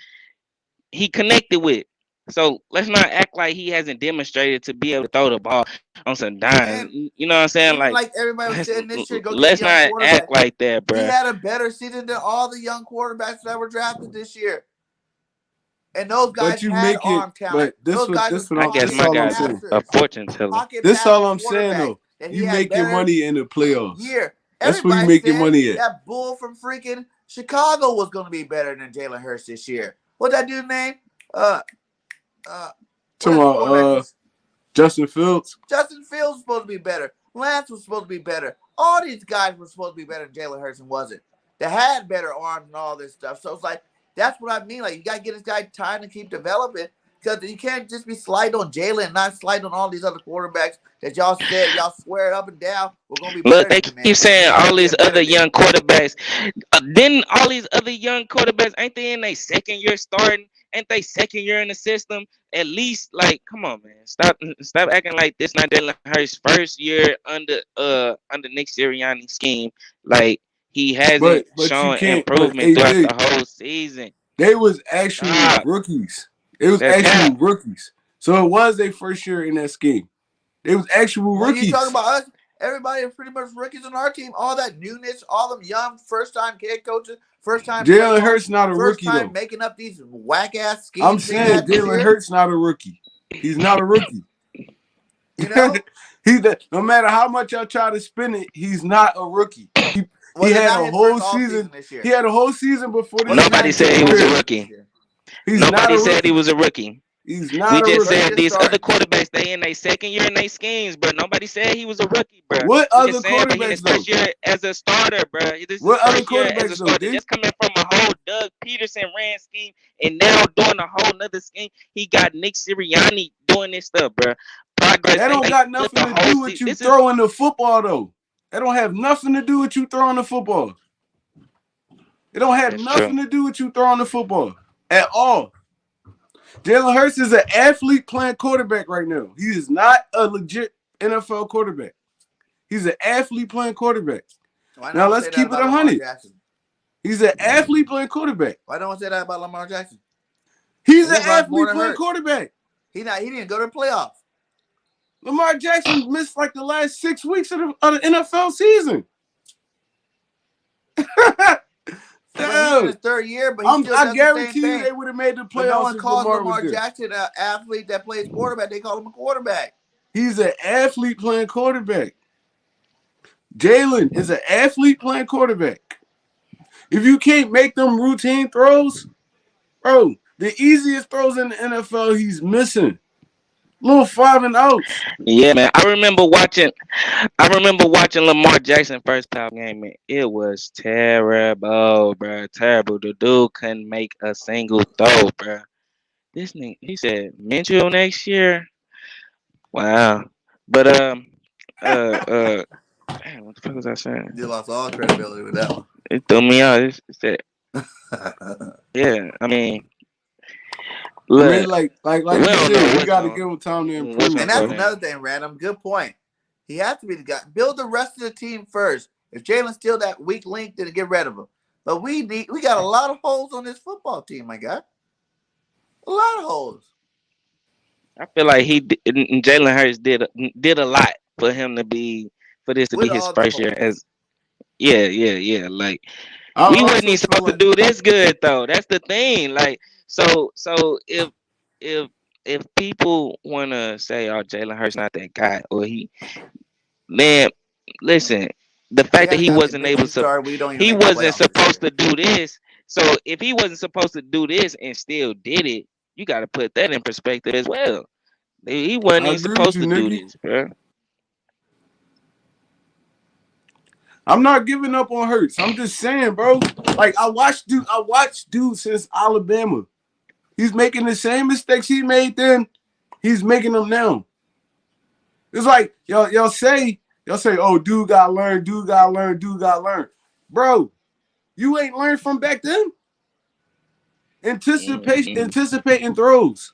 he connected with. So let's not act like he hasn't demonstrated to be able to throw the ball on some dimes. And You know what I'm saying? even Like like everybody was let's saying this year, go get a let's young not act quarterback. like that, He bro. had a better season than all the young quarterbacks that were drafted this year. And those But guys you had make it. arm talent. But Those guys this was what I I'm. guess This my all I'm guy's saying. a passers, fortune teller. pocket This all passing I'm saying quarterbacks though. that he You had make your better money in the playoffs. year. That's where you Everybody make your said money at. that bull from freaking Chicago was going to be better than Jalen Hurts this year. What that dude's name? Uh, what Talking that about quarterback was? Justin Fields. Justin Fields was supposed to be better. Lance was supposed to be better. All these guys were supposed to be better than Jalen Hurts and wasn't. They had better arms and all this stuff. So it's like, that's what I mean. Like, you got to get this guy time to keep developing because you can't just be sliding on Jalen and not slide on all these other quarterbacks that y'all said, y'all swear up and down we're going to be Look, better they than, man. keep saying And they all kept these getting other better than. young quarterbacks. Then all these other young quarterbacks, ain't they in their second year starting? Ain't they second year in the system? At least, like, come on, man, stop acting like this not Jalen Hurts' first year under Nick Sirianni's scheme. Like he hasn't But you shown can't. But improvement throughout AJ, the whole season. they was actual Stop. rookies. It was That's actual cap. rookies. So it was their first year in that scheme. They was actual When you talk rookies. about us, everybody is pretty much rookies on our team. All that newness, all them young first-time head coaches, first-time play Jalen calling, Hurts not a first rookie time though. making up these whack-ass I'm schemes they saying had this Jalen year. Hurts not a rookie. He's not a rookie. You know? No matter how much y'all try to spin it, he's not a rookie. He Was it had not a his whole first off season. season this year? He had a whole season before this Was it not Nobody his season to said first he was off a prepare. season this rookie. year? He's not a Nobody said he rookie. was a rookie. He's not We a just First rookie. said year these other starting. quarterbacks they in their second year in their schemes, bro. Nobody said he was a rookie, bro. What We other just saying for his quarterbacks though? first year as a starter, bro. This is his What other first year as a quarterbacks though, starter. D? Just coming from a whole Doug Peterson ran scheme and now doing a whole nother scheme. He got Nick Sirianni doing this stuff, bro. Progress That don't ain't got flipped nothing the to whole do with season. you This is throwing the football though. That don't have nothing to do with you throwing the football. It don't have that's true. nothing to do with you throwing the football at all. Jalen Hurts is an athlete playing quarterback right now. He is not a legit NFL quarterback. He's an athlete playing quarterback. Why Now don't let's say that keep it about Lamar 100. Jackson? He's an athlete playing quarterback. Why don't say that about Lamar Jackson? He's He an runs more athlete than playing Hurts. quarterback. He didn't go to the playoffs. Lamar Jackson missed like the last 6 weeks of the NFL season. But he's in his third year, but he still does I the same guarantee you thing. they would have made the But no playoffs one if calls Lamar was Lamar there. Jackson an athlete that plays quarterback. They call him a quarterback. He's an athlete playing quarterback. Jalen is an athlete playing quarterback. If you can't make them routine throws, bro, the easiest throws in the NFL he's missing. Little 5 and outs. Yeah, man. I remember watching Lamar Jackson first playoff game, and it was terrible, bro. Terrible. The dude couldn't make a single throw, bro. This nigga, he said Minshew next year. Wow. But damn, what the fuck was I saying? You lost all credibility with that one. It threw me out. It said, yeah. I mean, I mean, look, like we you don't know said, you what's got to going, give him time to what's improve, gonna And go that's bro. down. another thing, Random. Good point. He has to be the guy. Build the rest of the team first. If Jalen's still that weak link, then get rid of him. But we got a lot of holes on this football team, my guy. A lot of holes. I feel like Jalen Hurts did a lot for him to be for this to be With his all the first year holes. as yeah. Like I we wasn't also even feel supposed to like do this good though. That's the thing. Like so if if people wanna say, oh, Jalen Hurts not that guy, or he man, listen, the They fact that gotta he got me wasn't bitching able to, start. We don't even he make the wasn't playoffs this supposed year. to do this. So if he wasn't supposed to do this and still did it, you got to put that in perspective as well. He wasn't I even agree with supposed you, to do Nikki. this, bro. I'm not giving up on Hurts. I'm just saying, bro. Like I watched dude since Alabama. He's making the same mistakes he made then. He's making them now. It's like y'all say, oh, dude gotta learn, dude gotta learn, dude gotta learn. Bro, you ain't learned from back then. Mm-mm. Anticipating throws,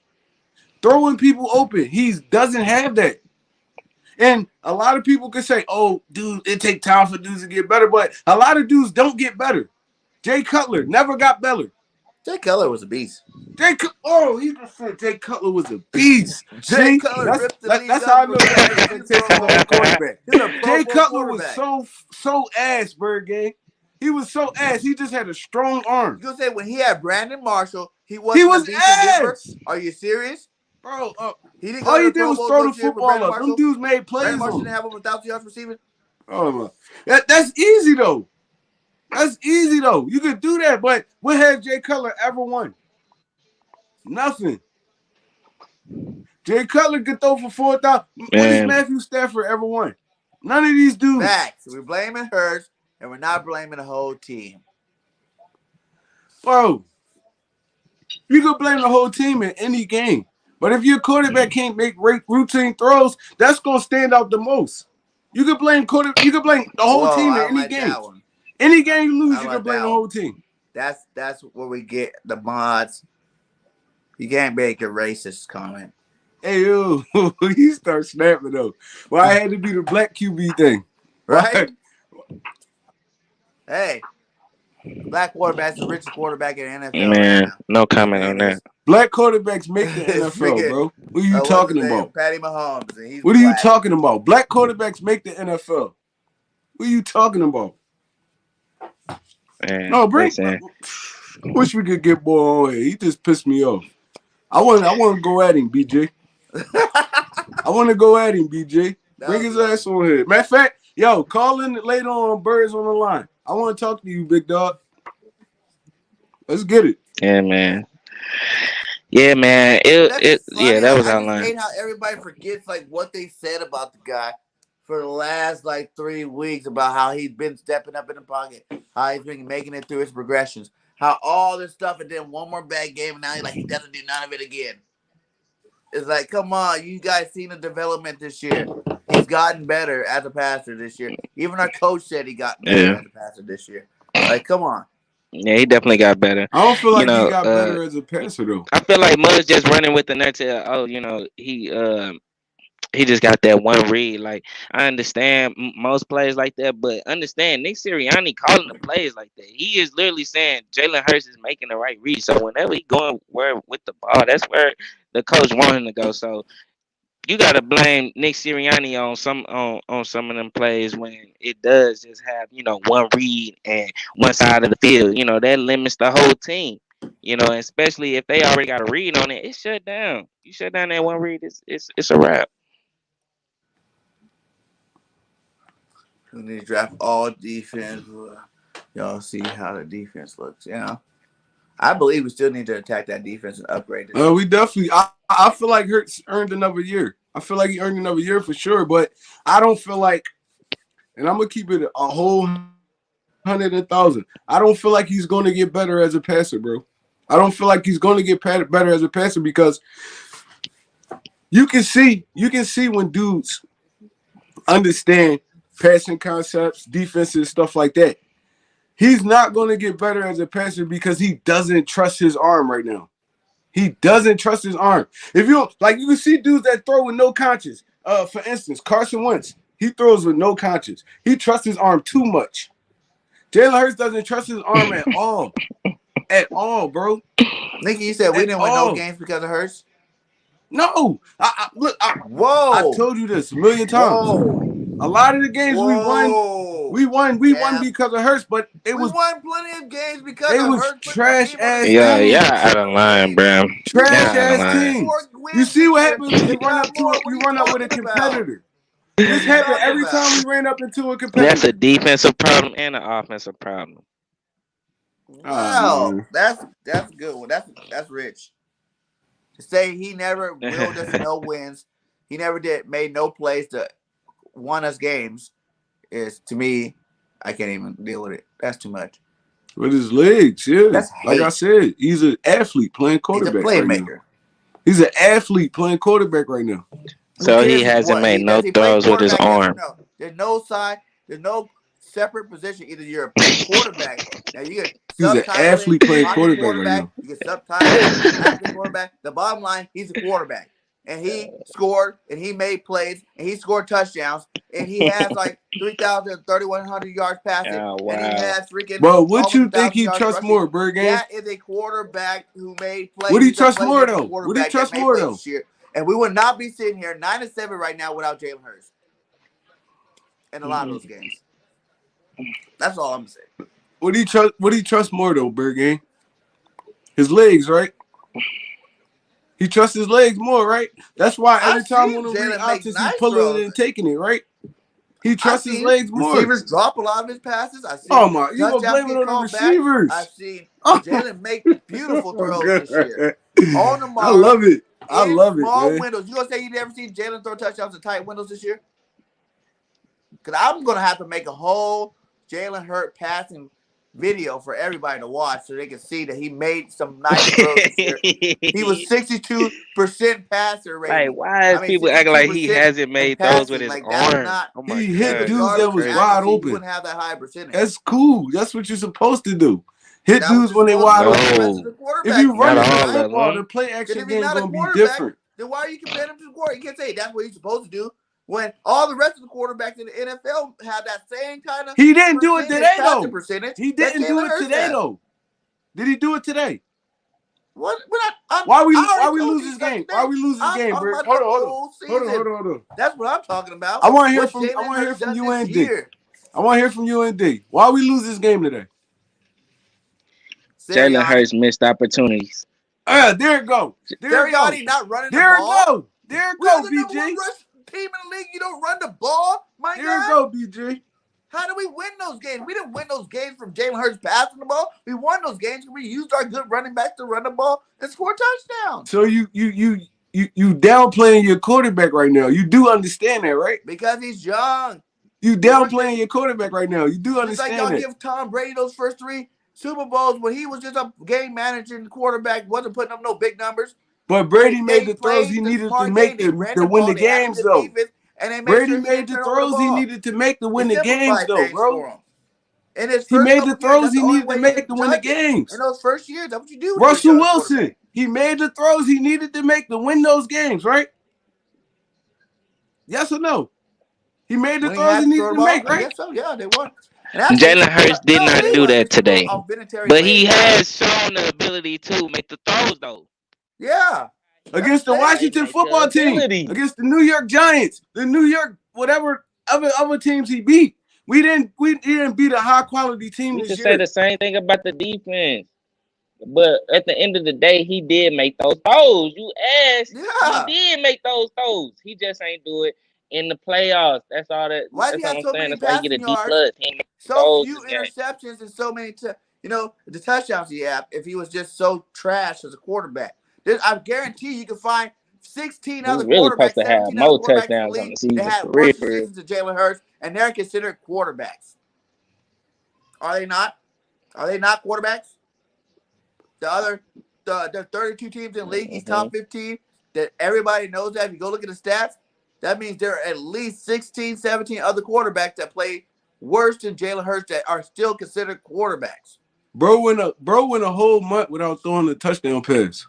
throwing people open. He doesn't have that. And a lot of people could say, oh, dude, it take time for dudes to get better, but a lot of dudes don't get better. Jay Cutler never got better. Jay Cutler was a beast. He just said Jay Cutler was a beast. Jay See, Cutler ripped the league that's up how I for know you got me. He's a Pro expectations of a Bowl. quarterback. He's a Pro Jay Bowl Cutler was quarterback. so ass, Bird Gang. He was so ass. He just had a strong arm. You gonna say when he had Brandon Marshall, he He wasn't was a beast in Denver? ass, Are you serious? bro. He didn't go All to he the did Pro was Bowl throw the this year for football Brandon up. Them Marshall. dudes made Brandon plays Marshall on didn't him. have over 1,000 yards receiving. Oh my, that's easy though. That's easy though. You could do that, but what has Jay Cutler ever won? Nothing. Jay Cutler could throw for 4,000. What has Man, Matthew Stafford ever won? None of these dudes. Facts. We're blaming Hurts, and we're not blaming the whole team. Bro, you could blame the whole team in any game. But if your quarterback can't make routine throws, that's gonna stand out the most. You could blame the whole Whoa, team I in don't any like game. that one. Any game you lose, I you like could blame that the one. whole team. That's where we get the mods. You can't make a racist comment. Hey yo, you start snapping though. Well, I had to do the black QB thing. Right? Why? Hey, the black quarterback's the richest quarterback in the NFL right man, now. no His comment on name that. is Black quarterbacks make the it's NFL, freaking bro. What are you what's talking his name? about? Patty Mahomes, and he's What are you black. talking about? Black quarterbacks make the NFL. What are you talking about? Man, No, bring. listen. Wish we could get boy on here. He just pissed me off. I want to go at him, BJ. I want to go at him, BJ. Bring his ass on here. Matter of fact, yo, call in later on. Birds on the line. I want to talk to you, big dog. Let's get it. Yeah, man. Yeah, man. That's funny. That Like was I just outline. hate how everybody forgets like what they said about the guy for the last like 3 weeks about how he's been stepping up in the pocket, how he's been making it through his progressions, how all this stuff, and then one more bad game, and now he doesn't do none of it again. It's like, come on, you guys seen the development this year. He's gotten better as a passer this year. Even our coach said he got better Yeah. as a passer this year. Like, come on. Yeah, he definitely got better. I don't feel You like he know, got better as a passer though. I feel like Mud's just running with the narrative. Oh, he just got that one read. Like I understand most plays like that, but understand Nick Sirianni calling the plays like that. He is literally saying Jalen Hurts is making the right read. So whenever he going where with the ball, that's where the coach want him to go. So you gotta blame Nick Sirianni on some of them plays when it does just have one read and one side of the field. That limits the whole team. Especially if they already got a read on it, it's shut down. You shut down that one read, it's a wrap. We need to draft all defense. Y'all see how the defense looks. I believe we still need to attack that defense and upgrade it. We definitely. I feel like Hurts earned another year. I feel like he earned another year for sure, but I don't feel like, and I'm gonna keep it a whole 100,000. I don't feel like he's going to get better as a passer, bro. I don't feel like he's going to get better as a passer because you can see when dudes understand passing concepts, defenses, stuff like that. He's not going to get better as a passer because he doesn't trust his arm right now. He doesn't trust his arm. If you like, you can see dudes that throw with no conscience. For instance, Carson Wentz, he throws with no conscience. He trusts his arm too much. Jalen Hurts doesn't trust his arm at all. At all, bro. Nikki, you said we didn't win no games because of Hurts? No. Whoa. I told you this a million times. Whoa. A lot of the games we won because of Hurts, but we won plenty of games because they of was Hurts. trash ass team. Yeah, out of line, bro. Trash ass team. You see what happens when you run up with a competitor. This happened every time we ran up into a competitor. That's a defensive problem and an offensive problem. Wow, that's a good one. That's rich. To say he never willed us no wins, he never made no plays to won us games is, to me, I can't even deal with it. That's too much. With his legs, yeah. That's like I said, he's an athlete playing quarterback. He's a playmaker. Right now. He's an athlete playing quarterback right now. So he hasn't made no throws with his arm. No. There's no side. There's no separate position. Either you're a quarterback. Now you get he's an athlete playing quarterback right now. You get subtitle quarterback. The bottom line, he's a quarterback. And he scored, and he made plays, and he scored touchdowns, and he has like 3,000, 3,100 yards passing, and he has freaking. Well, what you think he trusts more, BIRDGANG? That is a quarterback who made plays. What do you trust more though? What do you trust more though? And we would not be sitting here 9-7 right now without Jalen Hurts. In a lot of those games. That's all I'm saying. What do you trust? What do you trust more though, BIRDGANG? His legs, right? He trusts his legs more, right? That's why every time on the read options, he's pulling it and taking it, right? He trusts his legs more. Receivers drop a lot of his passes. I see. Oh my, you gonna blame it on the receivers? I've seen Jalen make beautiful throws this year. On the mark. I love it. I love it. Small man. windows. You gonna say you never seen Jalen throw touchdowns in tight windows this year? Because I'm gonna have to make a whole Jalen Hurts passing video for everybody to watch so they can see that he made some nice throws this year. He was 62% passer rating. Like, why is people acting like he hasn't made throws with his arm? He hit dudes that was wide open. He wouldn't have that high percentage. That's cool. That's what you're supposed to do. Hit dudes when they wide open. If you run the football, the play action game gonna be different. Then why are you comparing him to the quarterback? You can't say that's what he's supposed to do. When all the rest of the quarterbacks in the NFL have that same kind of, he didn't do it today though. He didn't do it today though. Did he do it today? What? Why we lose this game? Why we lose this game, bro? Hold on. That's what I'm talking about. I want to hear from you and D. I want to hear from you and D. Why we lose this game today? Jalen Hurts missed opportunities. There it go. Sirianni not running the ball. There it go, BG. Team in the league, you don't run the ball, my guy. There you go, BJ. How do we win those games? We didn't win those games from Jalen Hurts passing the ball. We won those games because we used our good running backs to run the ball and score touchdowns. So you downplaying your quarterback right now. You do understand that, right? Because he's young. You downplaying your quarterback right now. You do understand that. It's like y'all give Tom Brady those first 3 Super Bowls when he was just a game manager and quarterback, wasn't putting up no big numbers. But Brady made the throws he needed to make to win the games, though. Brady made the throws he needed to make to win the games, though, bro. He made the throws he needed to make to win the games. In those first years, that's what you do. Russell Wilson, he made the throws he needed to make to win those games, right? Yes or no? He made the throws he needed to make, right? So yeah, they won. Jalen Hurts did not do that today, but he has shown the ability to make the throws, though. Yeah. Against the Washington football team, against the New York Giants, the New York whatever other teams he beat. We didn't beat a high quality team this year. You can say the same thing about the defense. But at the end of the day, he did make those throws. You asked, he did make those throws. He just ain't do it in the playoffs. That's all that. Why that's do you have so many passing yards? So few interceptions and so many, the touchdowns he had. If he was just so trash as a quarterback. I guarantee you can find 16 other quarterbacks, 17 other quarterbacks in the league that have worse seasons than Jalen Hurts, and they're considered quarterbacks. Are they not? Are they not quarterbacks? The 32 teams in the league, he's top 15. That everybody knows that. If you go look at the stats, that means there are at least 16, 17 other quarterbacks that play worse than Jalen Hurts that are still considered quarterbacks. Bro went a whole month without throwing a touchdown pass.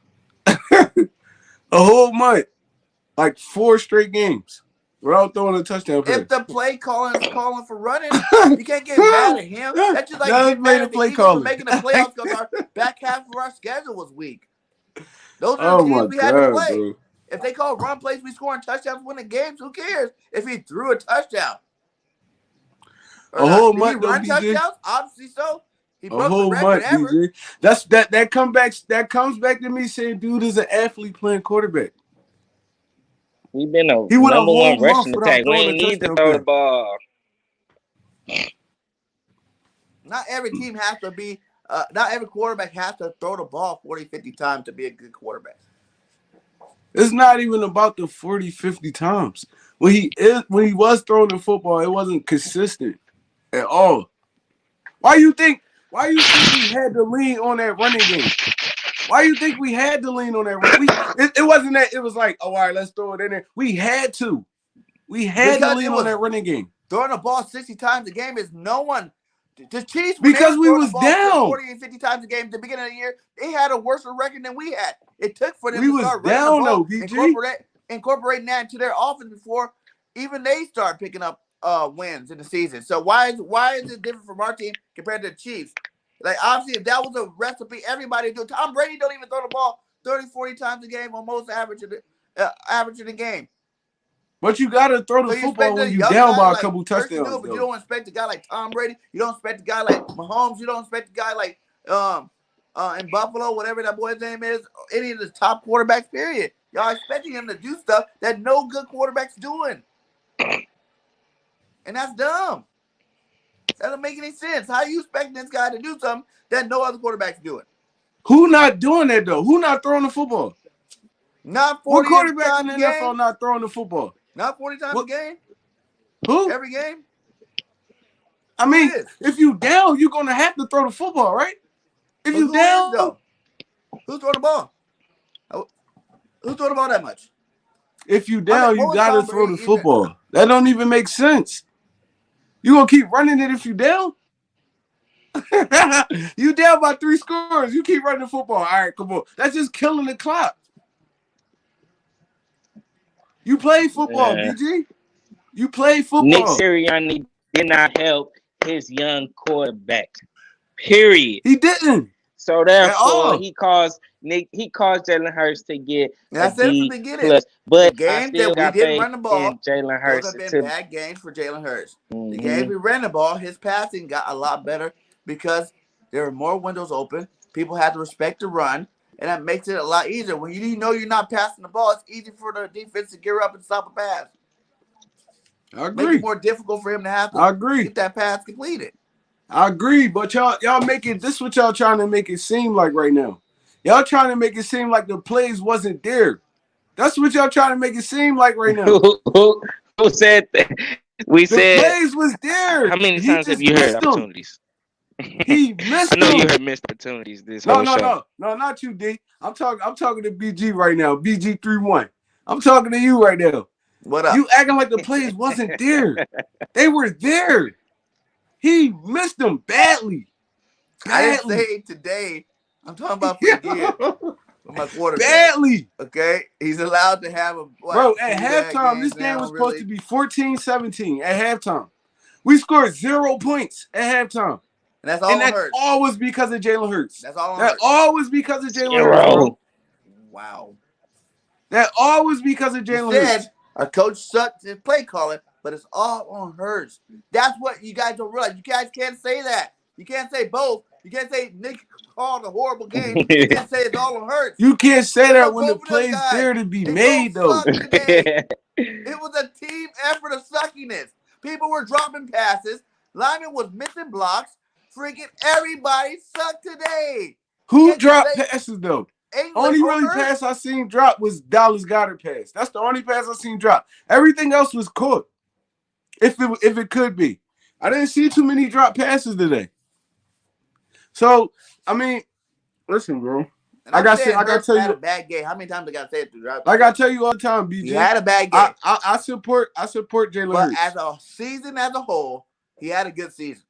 A whole month, like 4 straight games without throwing a touchdown pass. If the play calling is calling for running, you can't get mad at him. That's just like getting mad at the Eagles for making the playoffs because our back half of our schedule was weak. Those are the teams we had to play. Bro. If they call run plays, we scoring touchdowns, winning games. Who cares if he threw a touchdown? A whole month, did he run touchdowns? Obviously so. A whole month, DJ. That comes back to me saying, dude is an athlete playing quarterback. We've been a He went a number whole one month rushing without attack. We throwing a ain't need to touchdown throw the pass. ball. Not every team has to be. Not every quarterback has to throw the ball 40, 50 times to be a good quarterback. It's not even about the 40, 50 times. When he was throwing the football, it wasn't consistent at all. Why you think we had to lean on that running game? Why you think we had to lean on that run? It wasn't that it was like, oh, all right, let's throw it in there. We had to. We had to lean on that running game. Throwing the ball 60 times a game is no one. The Chiefs, because we was the ball down 40 and 50 times a game at the beginning of the year, they had a worse record than we had. It took for them we to was start down running though, the BG. ball, incorporating that into their offense before even they start picking up wins in the season. So why is it different from our team compared to the Chiefs? Like, obviously, if that was a recipe, everybody do. Tom Brady don't even throw the ball 30, 40 times a game, almost average of the game. But you gotta throw the football when you down by a couple touchdowns. But you don't expect a guy like Tom Brady. You don't expect a guy like Mahomes. You don't expect a guy like in Buffalo, whatever that boy's name is, any of the top quarterbacks, period. Y'all expecting him to do stuff that no good quarterback's doing. And that's dumb. That doesn't make any sense. How are you expecting this guy to do something that no other quarterback's doing? Who not doing that though? Who not throwing the football? Not 40 what quarterback times in the a NFL game? not throwing the football? Not 40 times a game? Who? Every game? I mean, if you down, you're gonna have to throw the football, right? If you down, who's throwing the ball? Who's throwing the ball that much? If you down, you gotta throw the football. That don't even make sense. You gonna keep running it if you down? You down by 3 scores. You keep running the football. All right, come on. That's just killing the clock. You play football, BG. You play football. Nick Sirianni did not help his young quarterback. Period. He didn't. So therefore, he caused Jalen Hurts to get a D plus. But the games that we didn't run the ball, Jalen Hurts those have been bad games for Jalen Hurts. The games we ran the ball, his passing got a lot better because there were more windows open. People had to respect the run, and that makes it a lot easier. When you know you're not passing the ball, it's easy for the defense to gear up and stop a pass. I agree. Make it more difficult for him to have to get that pass completed. I agree, but y'all make it. This is what y'all trying to make it seem like right now. Y'all trying to make it seem like the plays wasn't there. That's what y'all trying to make it seem like right now. Who said that? We said the plays was there. How many times have you heard opportunities? He missed. I know you heard missed opportunities this whole show. No, not you, D. I'm talking to BG right now. BG 3-1. I'm talking to you right now. What up? You acting like the plays wasn't there. They were there. He missed them badly. I didn't say today. I'm talking about for the year. For my quarterback. Badly. Okay? He's allowed to have a... Bro, at halftime, this game was supposed to be 14-17 at halftime. We scored 0 points at halftime. And that's all Hurts. Always because of Jalen Hurts. That's all That always because of Jalen Hurts, bro. Wow. That always because of Jalen Hurts. Our coach sucked at play calling, but it's all on Hurts. That's what you guys don't realize. You guys can't say that. You can't say both. You can't say Nick called a horrible game. You can't say it's all on Hurts. You can't say that when the play's there to be made, though. It was a team effort of suckiness. People were dropping passes. Lyman was missing blocks. Freaking everybody sucked today. Who dropped passes, though? Only really pass I seen drop was Dallas Goedert pass. That's the only pass I seen drop. Everything else was caught. If it could be. I didn't see too many drop passes today. So, I mean, listen, bro. I gotta tell you, had a bad game. How many times I gotta say it to drop? Like I tell you all the time, BJ. He had a bad game. I support Jalen Hurts. But as a season as a whole, he had a good season.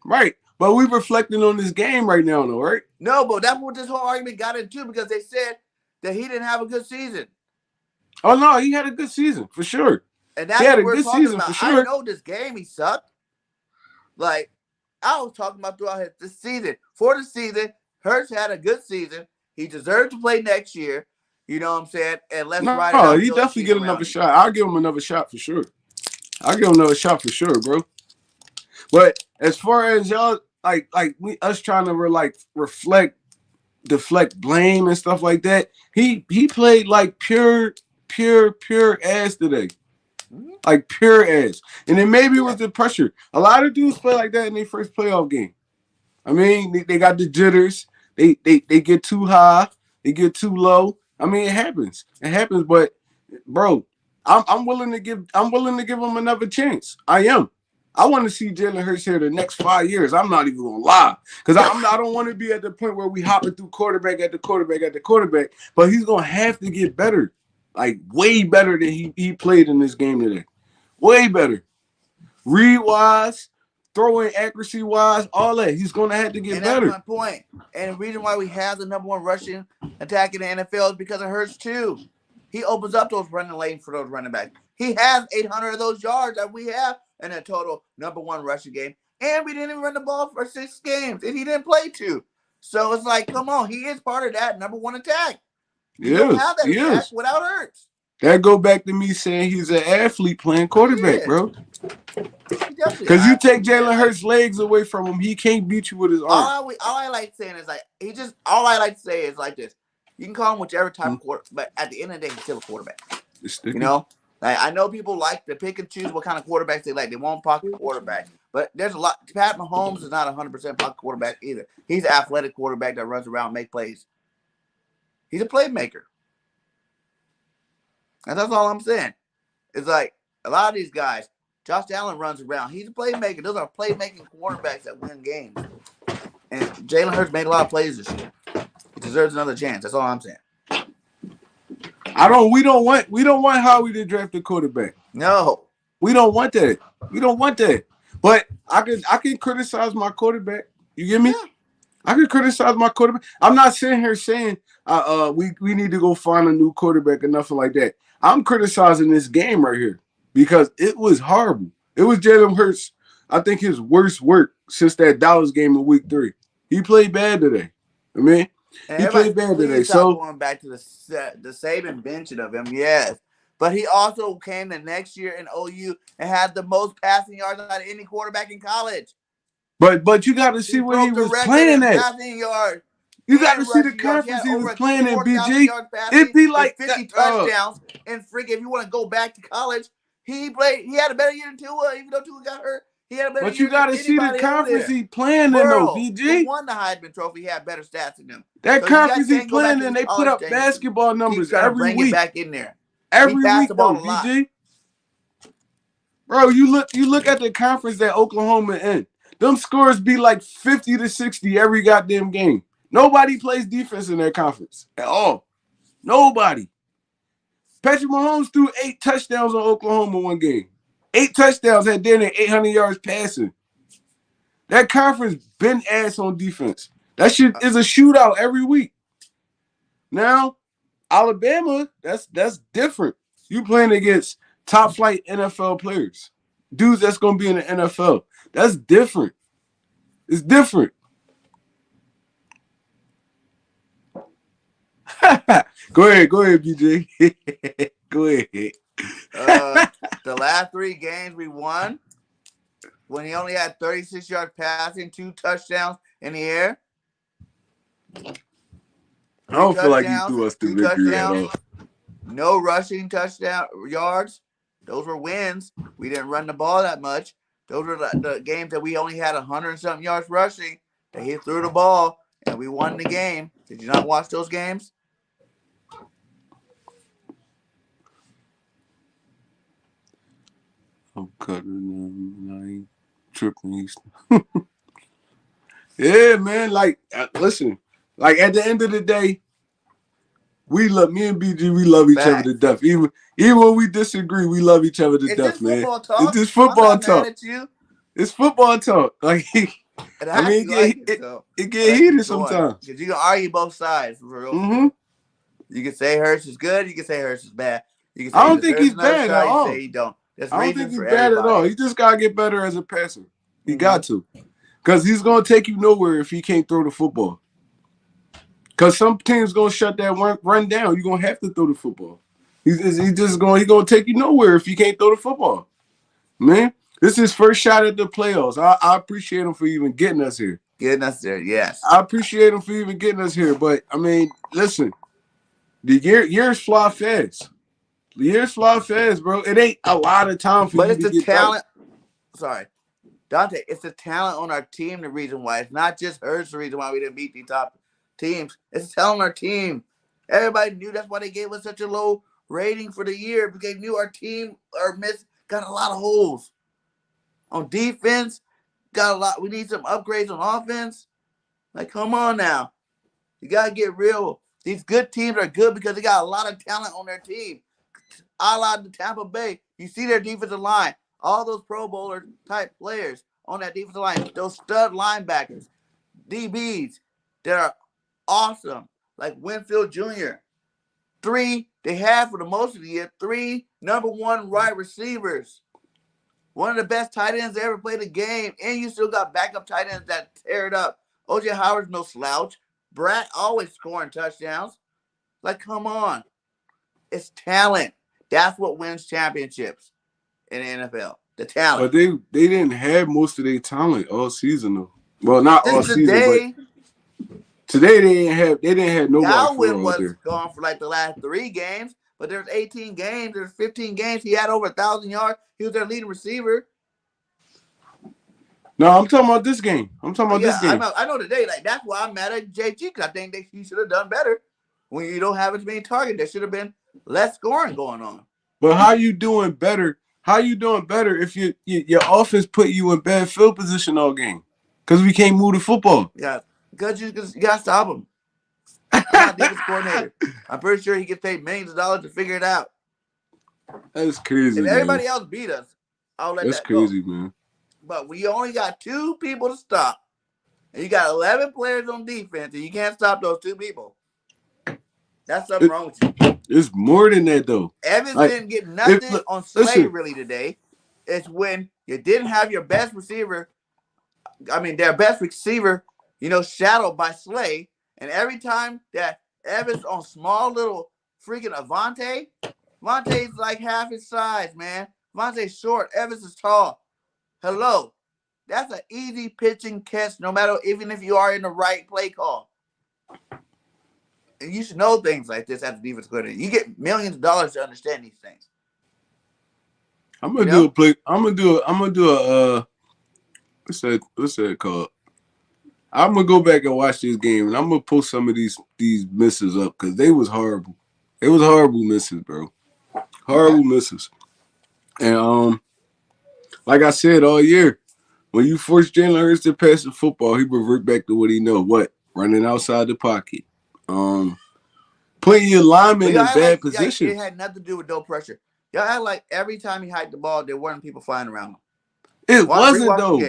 Right. But we reflecting on this game right now, though, right? No, but that's what this whole argument got into because they said that he didn't have a good season. Oh no, he had a good season for sure. And that's what we're talking about. For sure. I know this game he sucked. Like I was talking about throughout this season. For the season, Hurts had a good season. He deserved to play next year. You know what I'm saying? And let's ride it out. He definitely get another shot. I'll give him another shot for sure. I'll give him another shot for sure, bro. But as far as y'all, us trying to deflect blame and stuff like that, he played like pure pure ass today. Like pure ass. And then maybe it was the pressure. A lot of dudes play like that in their first playoff game. I mean, they got the jitters. They get too high. They get too low. I mean, it happens. It happens. But bro, I'm willing to give them another chance. I am. I want to see Jalen Hurts here the next 5 years. I'm not even gonna lie, because I don't want to be at the point where we hopping through quarterback at the quarterback at the quarterback. But he's gonna have to get better, like way better than he played in this game today. Way better. Read wise, throwing accuracy wise, all that. He's gonna have to get better. That's my point. And the reason why we have the number one rushing attack in the NFL is because it hurts too. He opens up those running lanes for those running backs. He has 800 of those yards that we have in a total number one rushing game. And we didn't even run the ball for 6 games, and he didn't play 2. So it's like, come on, he is part of that number one attack. You don't have that attack without Hurts. That go back to me saying he's an athlete playing quarterback, bro. Because you take Jalen Hurts' legs away from him, he can't beat you with his arm. All I like saying is like all I like to say is like this. You can call him whichever type of quarterback, but at the end of the day, he's still a quarterback. You know? Like, I know people like to pick and choose what kind of quarterbacks they like. They want pocket quarterback. But there's a lot. Pat Mahomes is not 100% pocket quarterback either. He's an athletic quarterback that runs around and make plays. He's a playmaker. And that's all I'm saying. It's like a lot of these guys, Josh Allen runs around. He's a playmaker. Those are playmaking quarterbacks that win games. And Jalen Hurts made a lot of plays this year. He deserves another chance. That's all I'm saying. We don't want Howie to draft a quarterback. No. We don't want that. We don't want that. But I can criticize my quarterback. You get me? Yeah. I can criticize my quarterback. I'm not sitting here saying we need to go find a new quarterback or nothing like that. I'm criticizing this game right here because it was horrible. It was Jalen Hurts, I think, his worst work since that Dallas game in week 3. He played bad today. I mean, he played bad today. So going back to the Saban benching of him, yes. But he also came the next year in OU and had the most passing yards out of any quarterback in college. But you got to see where he was playing at. Passing yards. You got to see the conference he was playing in, BG. It'd be like 50 touchdowns. And freaking, if you want to go back to college, he had a better year than Tua, even though Tua got hurt. He had a better year. But you got to see the conference he playing in, though, BG. He won the Heisman Trophy. He had better stats than him. That conference he playing in, they put up basketball numbers every week. Bring it back in there. Every week, though, BG. Bro, you look at the conference that Oklahoma in. Them scores be like 50 to 60 every goddamn game. Nobody plays defense in that conference at all. Nobody. Patrick Mahomes threw 8 touchdowns on Oklahoma one game. 8 touchdowns, had then 800 yards passing. That conference been ass on defense. That shit is a shootout every week. Now, Alabama, that's different. You playing against top flight NFL players. Dudes that's gonna be in the NFL. That's different. It's different. Go ahead, BJ. Go ahead. The last 3 games we won, when he only had 36 yards passing, 2 touchdowns in the air. I don't feel like you threw us to victory at all. No rushing touchdown yards. Those were wins. We didn't run the ball that much. Those were the games that we only had 100-something yards rushing. That he threw the ball and we won the game. Did you not watch those games? I'm cutting them. I ain't tripping. Yeah, man. Like, listen. Like, at the end of the day, me and BG, we love each other to death. Even when we disagree, we love each other to death, man. It's just football talk. It's football talk. Like, I mean, it get heated sometimes. Because you can argue both sides, for real. Mm-hmm. You can say Hurts is good. You can say Hurts is bad. You can say I don't think he's bad at all. You say he don't. I don't think he's bad at all. He just got to get better as a passer. He got to. Because he's going to take you nowhere if he can't throw the football. Because some teams going to shut that run down. You're going to have to throw the football. He's going to take you nowhere if you can't throw the football. Man, this is his first shot at the playoffs. I appreciate him for even getting us here. Getting us there, yes. I appreciate him for even getting us here. But, I mean, listen, the years fly fast. Years fly fast, bro. It ain't a lot of time for But you it's to the get talent. tight. Sorry, Dante. It's the talent on our team. The reason why it's not just Hurts. The reason why we didn't beat the top teams. It's the talent on our team. Everybody knew that's why they gave us such a low rating for the year because they knew our team got a lot of holes on defense. Got a lot. We need some upgrades on offense. Like, come on now. You got to get real. These good teams are good because they got a lot of talent on their team. A la the Tampa Bay. You see their defensive line. All those Pro Bowler type players on that defensive line. Those stud linebackers. DBs that are awesome. Like Winfield Jr. They have for the most of the year, 3 number 1 wide receivers. One of the best tight ends that ever played the game. And you still got backup tight ends that tear it up. O.J. Howard's no slouch. Brett always scoring touchdowns. Like, come on. It's talent. That's what wins championships in the NFL. The talent. But they didn't have most of their talent all season though. Well, not all season, but today they didn't have nobody Godwin for was there. gone for like the last 3 games, but there's 18 games, there's 15 games. He had over 1,000 yards. He was their leading receiver. No, I'm talking about this game. This game. I know today. Like, that's why I'm mad at JG because I think he should have done better. When you don't have as many targets, there should have been less scoring going on. But how you doing better? How you doing better if your offense put you in bad field position all game? Because we can't move the football. Yeah, because you got to stop him. I'm not defense coordinator. I'm pretty sure he gets paid millions of dollars to figure it out. That's crazy. If everybody else beat us, I'll let That's that crazy, go. man. But we only got 2 people to stop. And you got 11 players on defense, and you can't stop those 2 people. That's something wrong with you. It's more than that, though. Evans didn't get nothing on Slay really today. It's when you didn't have your best receiver. I mean, their best receiver, shadowed by Slay. And every time that Evans on small little freaking Avonte's like half his size, man. Avonte's short. Evans is tall. Hello. That's an easy pitching catch, no matter even if you are in the right play call. And you should know things like this as a defense coordinator. You get millions of dollars to understand these things. I'm gonna do a play. I'm gonna do a what's that called? I'm gonna go back and watch this game, and I'm gonna post some of these misses up because they was horrible. It was horrible misses, bro. Horrible misses. And like I said all year, when you force Jalen Hurts to pass the football, he revert back to what he know. What? Running outside the pocket. Putting your linemen in bad positions. It had nothing to do with no pressure. Y'all act like every time he hiked the ball, there weren't people flying around him. It wasn't, though.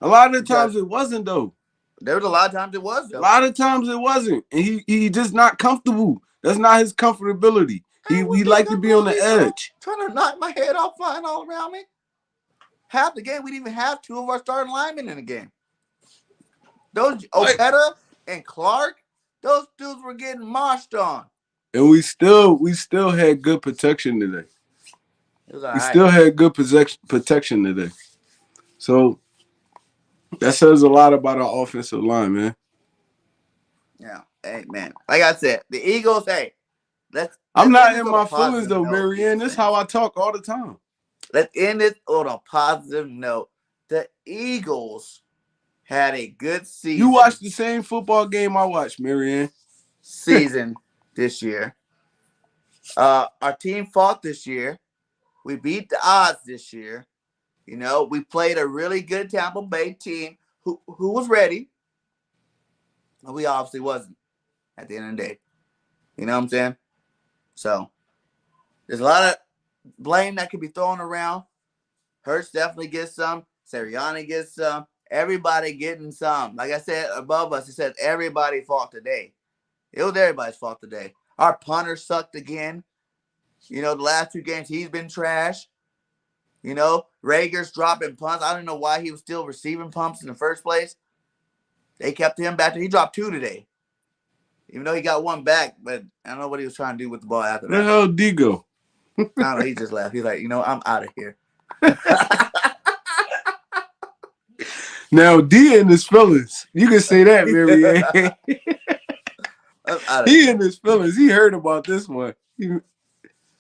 A lot of the times it wasn't, though. There was a lot of times it was, though. A lot of times it wasn't. And he just not comfortable. That's not his comfortability. He like to be on the edge. Trying to knock my head off flying all around me. Half the game, we didn't even have 2 of our starting linemen in the game. Those Opeta and Clark, those dudes were getting moshed on. And we still had good protection today. We still had good protection today. So that says a lot about our offensive line, man. Yeah. Hey, man. Like I said, the Eagles, I'm not in my feelings, though, Marianne. This is how I talk all the time. Let's end it on a positive note. The Eagles had a good season. You watched the same football game I watched, Marianne. Season this year. Our team fought this year. We beat the odds this year. We played a really good Tampa Bay team who was ready. We obviously wasn't at the end of the day. You know what I'm saying? So there's a lot of blame that could be thrown around. Hurts definitely gets some. Sirianni gets some. Everybody getting some. Like I said above us, it says everybody fought today. It was everybody's fault today. Our punter sucked again. The last 2 games he's been trash. Rager's dropping punts. I don't know why he was still receiving punts in the first place. They kept him back. He dropped 2 today. Even though he got 1 back, but I don't know what he was trying to do with the ball after that. Where the hell did D go? I don't know. He just left. He's like, I'm out of here. Now, D in his feelings. You can say that, Marianne. I'm out of He here. in his feelings. He heard about this one.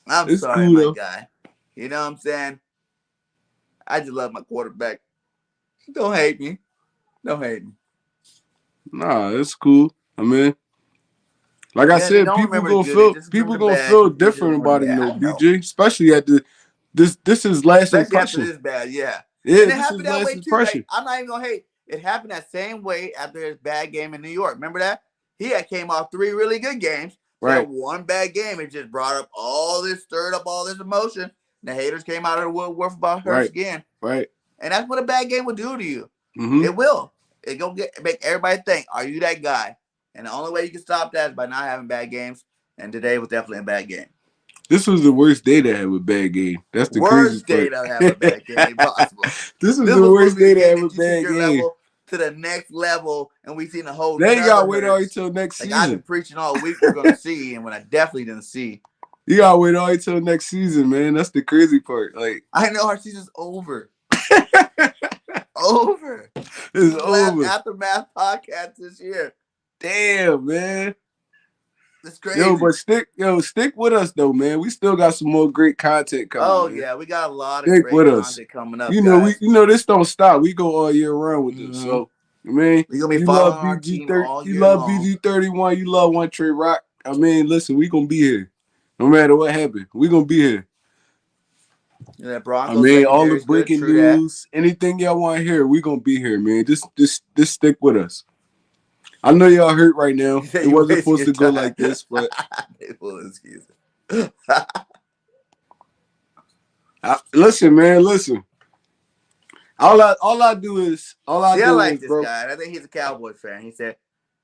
I'm It's sorry, cool my though. guy. You know what I'm saying? I just love my quarterback. Don't hate me. Don't hate me. Nah, it's cool. I mean, like I Yeah, they said, don't remember the good. They just remember people the gonna bad. feel Confuse them different for the about him bad. though, I know. BJ. Especially at this is last Especially after impression. this bad, yeah. Yeah, And it this is happened that last way too. Like impression. I'm not even gonna hate. It happened that same way after his bad game in New York. Remember that? He had came off 3 really good games. That Right, one bad game, it just brought up all this, stirred up all this emotion. And the haters came out of the woodwork about Hurts right, again. right. And that's what a bad game will do to you. Mm-hmm. It will. It gonna make everybody think, are you that guy? And the only way you can stop that is by not having bad games. And today was definitely a bad game. This was the worst day to have a bad game. That's the crazy Worst day part. to have a bad game possible. This was This the was supposed worst to be a day to game have a that you took bad your game. level to the next level, and we seen a whole They ain't gotta nother wait all Hurts. until next Like I've been season. preaching all week, we're gonna see, and when I definitely didn't see. You gotta wait all until next season, man. That's the crazy part. Like I know our season's over. Over. This it's is the last over. aftermath podcast this year. Damn, man. It's crazy. Yo, but stick with us though, man. We still got some more great content coming. Oh man. yeah, we got a lot of Stick great with us. content coming up. You know, guys. this don't stop. We go all year round with this. So I mean, We're gonna be you following love our BG team 30, all you year love long. BG 31, you love One Trey Rock. I mean, listen, we gonna be here. No matter what happened. We gonna be here. Yeah, I Broncos mean, all the secondary is good. breaking True that. news, anything y'all want to hear, we gonna be here, man. Just stick with us. I know y'all hurt right now. You say It you wasn't wasting supposed to your go time. like this, but Well, excuse me. listen, man, listen. All I do is See, I like this bro. guy. And I think he's a Cowboys fan. He said,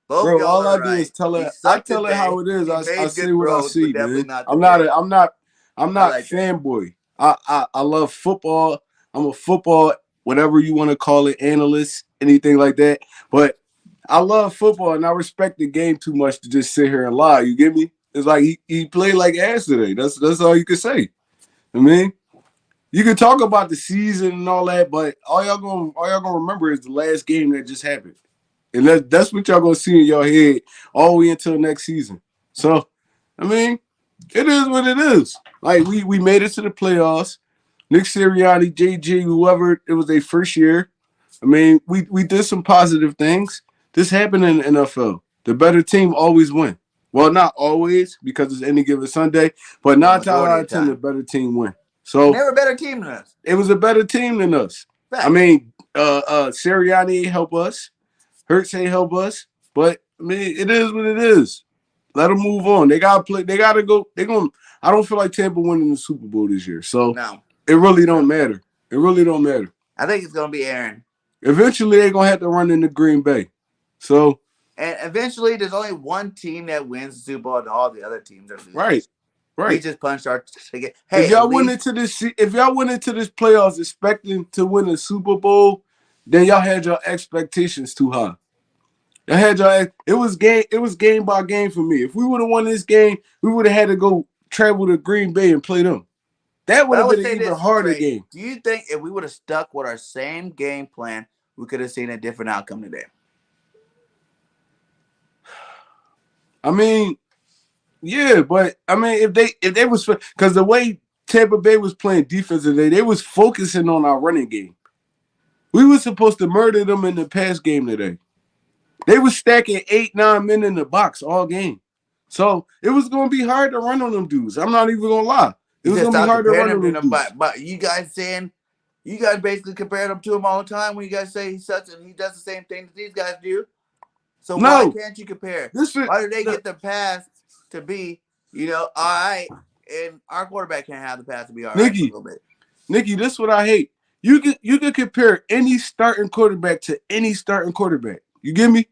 both Bro, y'all all I are do is right. tell He it. I sucked tell it today. how it is. He I made say good what I throws, see, but definitely man. not I'm today. not I like that. fanboy. I love football. I'm a football, whatever you want to call it, analyst, anything like that. But I love football and I respect the game too much to just sit here and lie. You get me? It's like he played like ass today. That's all you can say. I mean, you can talk about the season and all that, but all y'all gonna remember is the last game that just happened. And that's what y'all gonna see in your head all the way until next season. So, I mean, it is what it is. Like we made it to the playoffs. Nick Sirianni, JG, whoever, it was their first year. I mean, we did some positive things. This happened in the NFL. The better team always win. Well, not always because it's any given Sunday, but But 9 times majority out of of the 10, the time. better team win. And So they're a better team than us. it was a better team than us. Fact. I mean, Sirianni ain't help us. Hurts ain't help us. But I mean, it is what it is. Let them move on. They gotta play. They gotta go. They're going. I don't feel like Tampa winning the Super Bowl this year. So No. it really don't matter. It really don't matter. I think it's going to be Aaron. Eventually, they're gonna have to run into Green Bay. So And eventually, there's only one team that wins the Super Bowl, and all the other teams are losers. right. We just punched our ticket. Hey, If y'all went into this playoffs expecting to win a Super Bowl, then y'all had your expectations too high. Y'all had your it was game by game for me. If we would have won this game, we would have had to go travel to Green Bay and play them. That would But I have would been an say even this, harder Trey, game. do you think if we would have stuck with our same game plan, we could have seen a different outcome today? I mean, yeah, but I mean, if they was because the way Tampa Bay was playing defense today, they was focusing on our running game. We were supposed to murder them in the pass game today. They was stacking 8-9 men in the box all game, so it was gonna be hard to run on them dudes. I'm not even gonna lie. It was gonna be hard to run on them dudes. But you guys saying, you guys basically compared him to him all the time when you guys say he's such and he does the same thing that these guys do. So why can't you compare? Why do they get the pass to be, all right, and our quarterback can't have the pass to be all right for a little bit? Nikki, this is what I hate. You could compare any starting quarterback to any starting quarterback. You get me?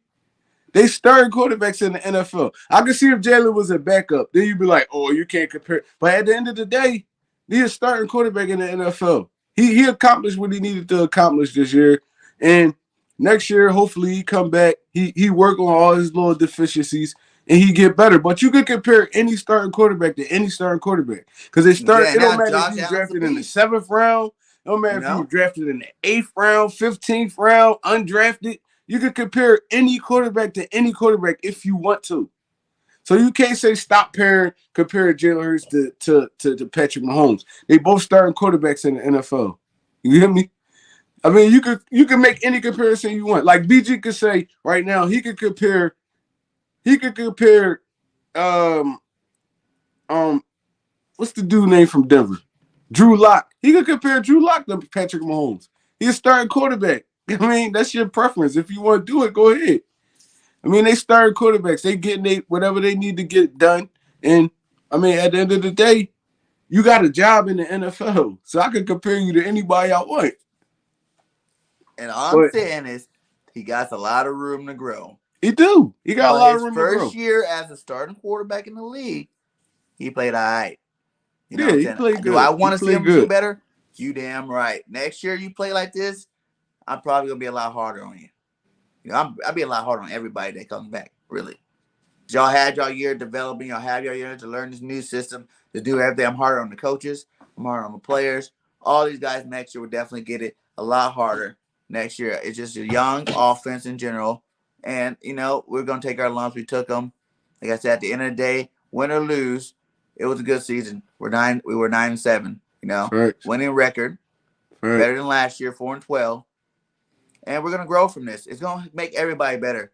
They starting quarterbacks in the NFL. I could see if Jalen was a backup. Then you'd be like, oh, you can't compare. But at the end of the day, he's a starting quarterback in the NFL. He accomplished what he needed to accomplish this year. And next year, hopefully he come back. He work on all his little deficiencies and he get better. But you could compare any starting quarterback to any starting quarterback. Because it don't matter if you drafted in the 7th round. It don't matter if you were drafted in the 8th round, 15th round, undrafted. You could compare any quarterback to any quarterback if you want to. So you can't say stop comparing Jalen Hurts to Patrick Mahomes. They both starting quarterbacks in the NFL. You hear me? I mean, you can make any comparison you want. Like BG could say right now, he could compare um what's the dude name from Denver? Drew Lock. He could compare Drew Lock to Patrick Mahomes. He's a starting quarterback. I mean, that's your preference. If you want to do it, go ahead. I mean, they starting quarterbacks. They getting whatever they need to get done. And I mean, at the end of the day, you got a job in the NFL. So I could compare you to anybody I want. And all I'm But saying is he got a lot of room to grow. he do. He got a But lot of his room to first grow. year as a starting quarterback in the league, he played all right. You know Yeah, what I'm he saying? played Do I good. He want to see played him do good. better? You damn right. Next year you play like this, I'm probably gonna be a lot harder on you. You know, I'll be a lot harder on everybody that comes back. Really, y'all had y'all year developing. Y'all have your year to learn this new system to do everything. I'm harder on the coaches. I'm harder on the players. All these guys next year will definitely get it a lot harder next year. It's just a young offense in general, and you know we're gonna take our lumps. We took them. Like I said, at the end of the day, win or lose, it was a good season. We were 9-7. You know, Facts. winning record, Facts. better than last year, 4-12. And we're gonna grow from this. It's gonna make everybody better.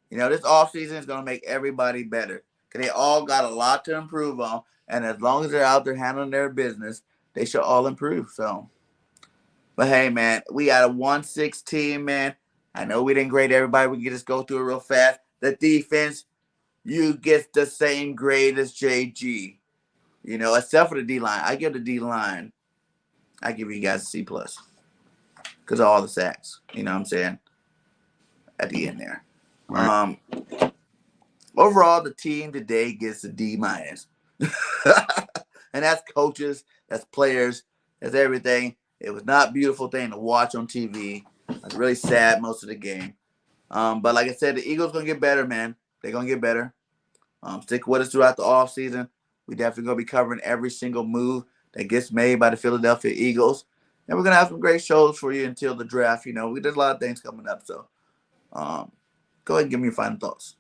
You know, this offseason is gonna make everybody better. Cause they all got a lot to improve on. And as long as they're out there handling their business, they should all improve. So, but hey man, we got a 1-16, man. I know we didn't grade everybody. We can just go through it real fast. The defense, you get the same grade as JG. You know, except for the D line. I give the D line, I give you guys a C plus. Because of all the sacks. You know what I'm saying? At the end there. Right. Overall, the team today gets a D minus. And that's coaches, that's players, that's everything. It was not a beautiful thing to watch on TV. I was really sad most of the game. But like I said, the Eagles going to get better, man. They're going to get better. Stick with us throughout the offseason. We definitely going to be covering every single move that gets made by the Philadelphia Eagles. And we're going to have some great shows for you until the draft. You know, there's a lot of things coming up. So go ahead and give me your final thoughts.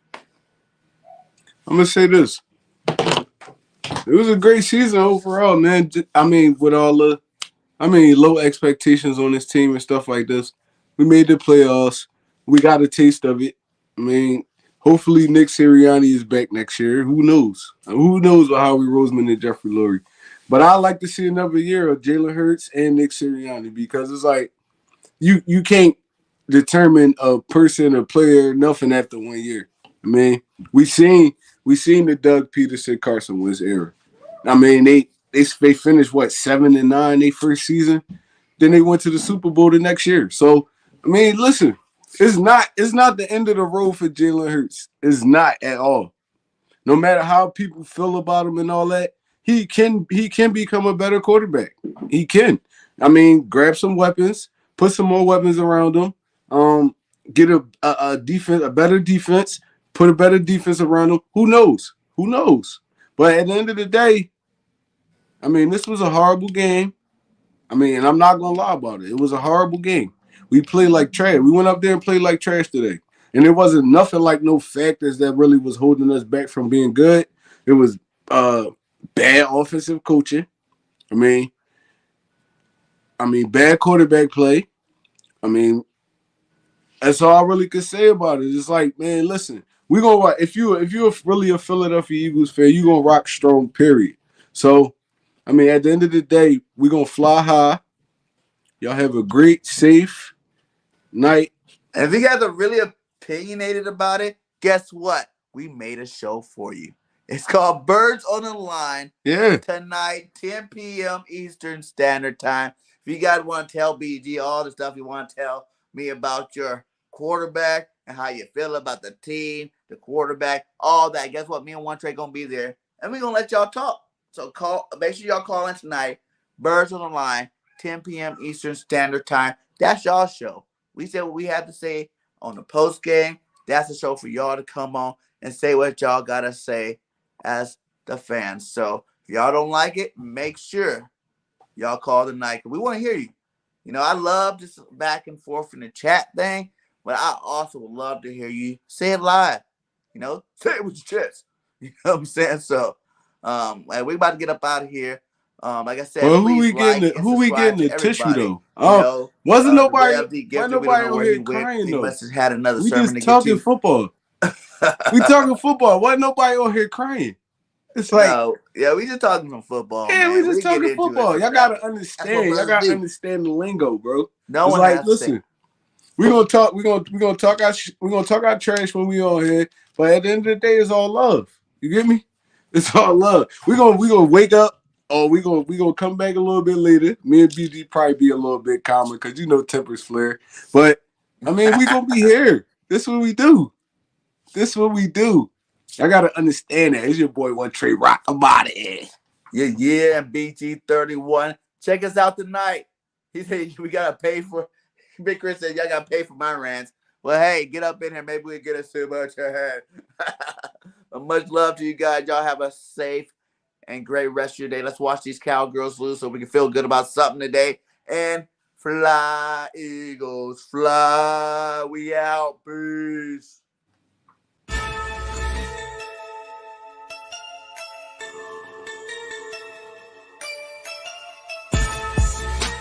I'm gonna say this. It was a great season overall, man. I mean, with all the low expectations on this team and stuff like this. We made the playoffs. We got a taste of it. I mean, hopefully Nick Sirianni is back next year. Who knows? Who knows with Howie Roseman and Jeffrey Lurie? But I like to see another year of Jalen Hurts and Nick Sirianni because it's like you can't determine a person, a player, nothing after 1 year. I mean, we seen the Doug Peterson, Carson Wentz era. I mean, they finished what 7-9 their first season. Then they went to the Super Bowl the next year. So I mean, listen, it's not the end of the road for Jalen Hurts. It's not at all. No matter how people feel about him and all that, he can become a better quarterback. He can. I mean, grab some weapons, put some more weapons around him, get a defense, a better defense, put a better defense around him. Who knows? Who knows? But at the end of the day, I mean, this was a horrible game. I mean, and I'm not gonna lie about it. It was a horrible game. We played like trash. We went up there and played like trash today. And it wasn't nothing like no factors that really was holding us back from being good. It was bad offensive coaching. I mean, bad quarterback play. I mean, that's all I really could say about it. It's like, man, listen, we gonna rock. If you're really a Philadelphia Eagles fan, you gonna rock strong. Period. So, I mean, at the end of the day, we gonna fly high. Y'all have a great, safe night. And if you guys are really opinionated about it, guess what? We made a show for you. It's called Birds on the Line. Yeah. Tonight, 10 p.m. Eastern Standard Time. If you guys want to tell BG all the stuff you want to tell me about your quarterback and how you feel about the team, the quarterback, all that, guess what? Me and One Trey going to be there. And we're going to let y'all talk. So make sure y'all call in tonight. Birds on the Line, 10 p.m. Eastern Standard Time. That's y'all show. We said what we had to say on the post game. That's the show for y'all to come on and say what y'all got to say as the fans. So if y'all don't like it, make sure y'all call tonight. We want to hear you. You know, I love this back and forth in the chat thing, but I also would love to hear you say it live. You know, say it with your chest. You know what I'm saying? So, and we about to get up out of here. Like I said, Well, please like and who we subscribe getting to the tissue everybody. though? You know, Wasn't the nobody Rev, the wasn't gifted. We don't nobody know on where here he went. crying He though. must have had another We sermon just to get talking to. football. We talking football. Wasn't nobody on here crying. It's like, No, yeah, we just talking some football, yeah, we man. just We get talking into it football. some Y'all gotta rapping. That's what understand. Y'all brothers gotta do. understand the lingo, bro. No It's one like, has to say. listen, we gonna talk. We gonna talk our we gonna talk our trash when we on here. But at the end of the day, it's all love. You get me? It's all love. We gonna wake up, or we gonna come back a little bit later. Me and BG probably be a little bit calmer because you know tempers flare. But I mean, we gonna be here. This what we do. This what we do. I gotta understand that. It's your boy One Trey Rock. I'm out of here. Yeah, and BG31. Check us out tonight. He said we gotta pay for. Big Chris said y'all gotta pay for my rants. Well, hey, get up in here. Maybe we get us too much. But much love to you guys. Y'all have a safe and great rest of your day. Let's watch these cowgirls lose so we can feel good about something today. And fly, Eagles, fly. We out. Peace.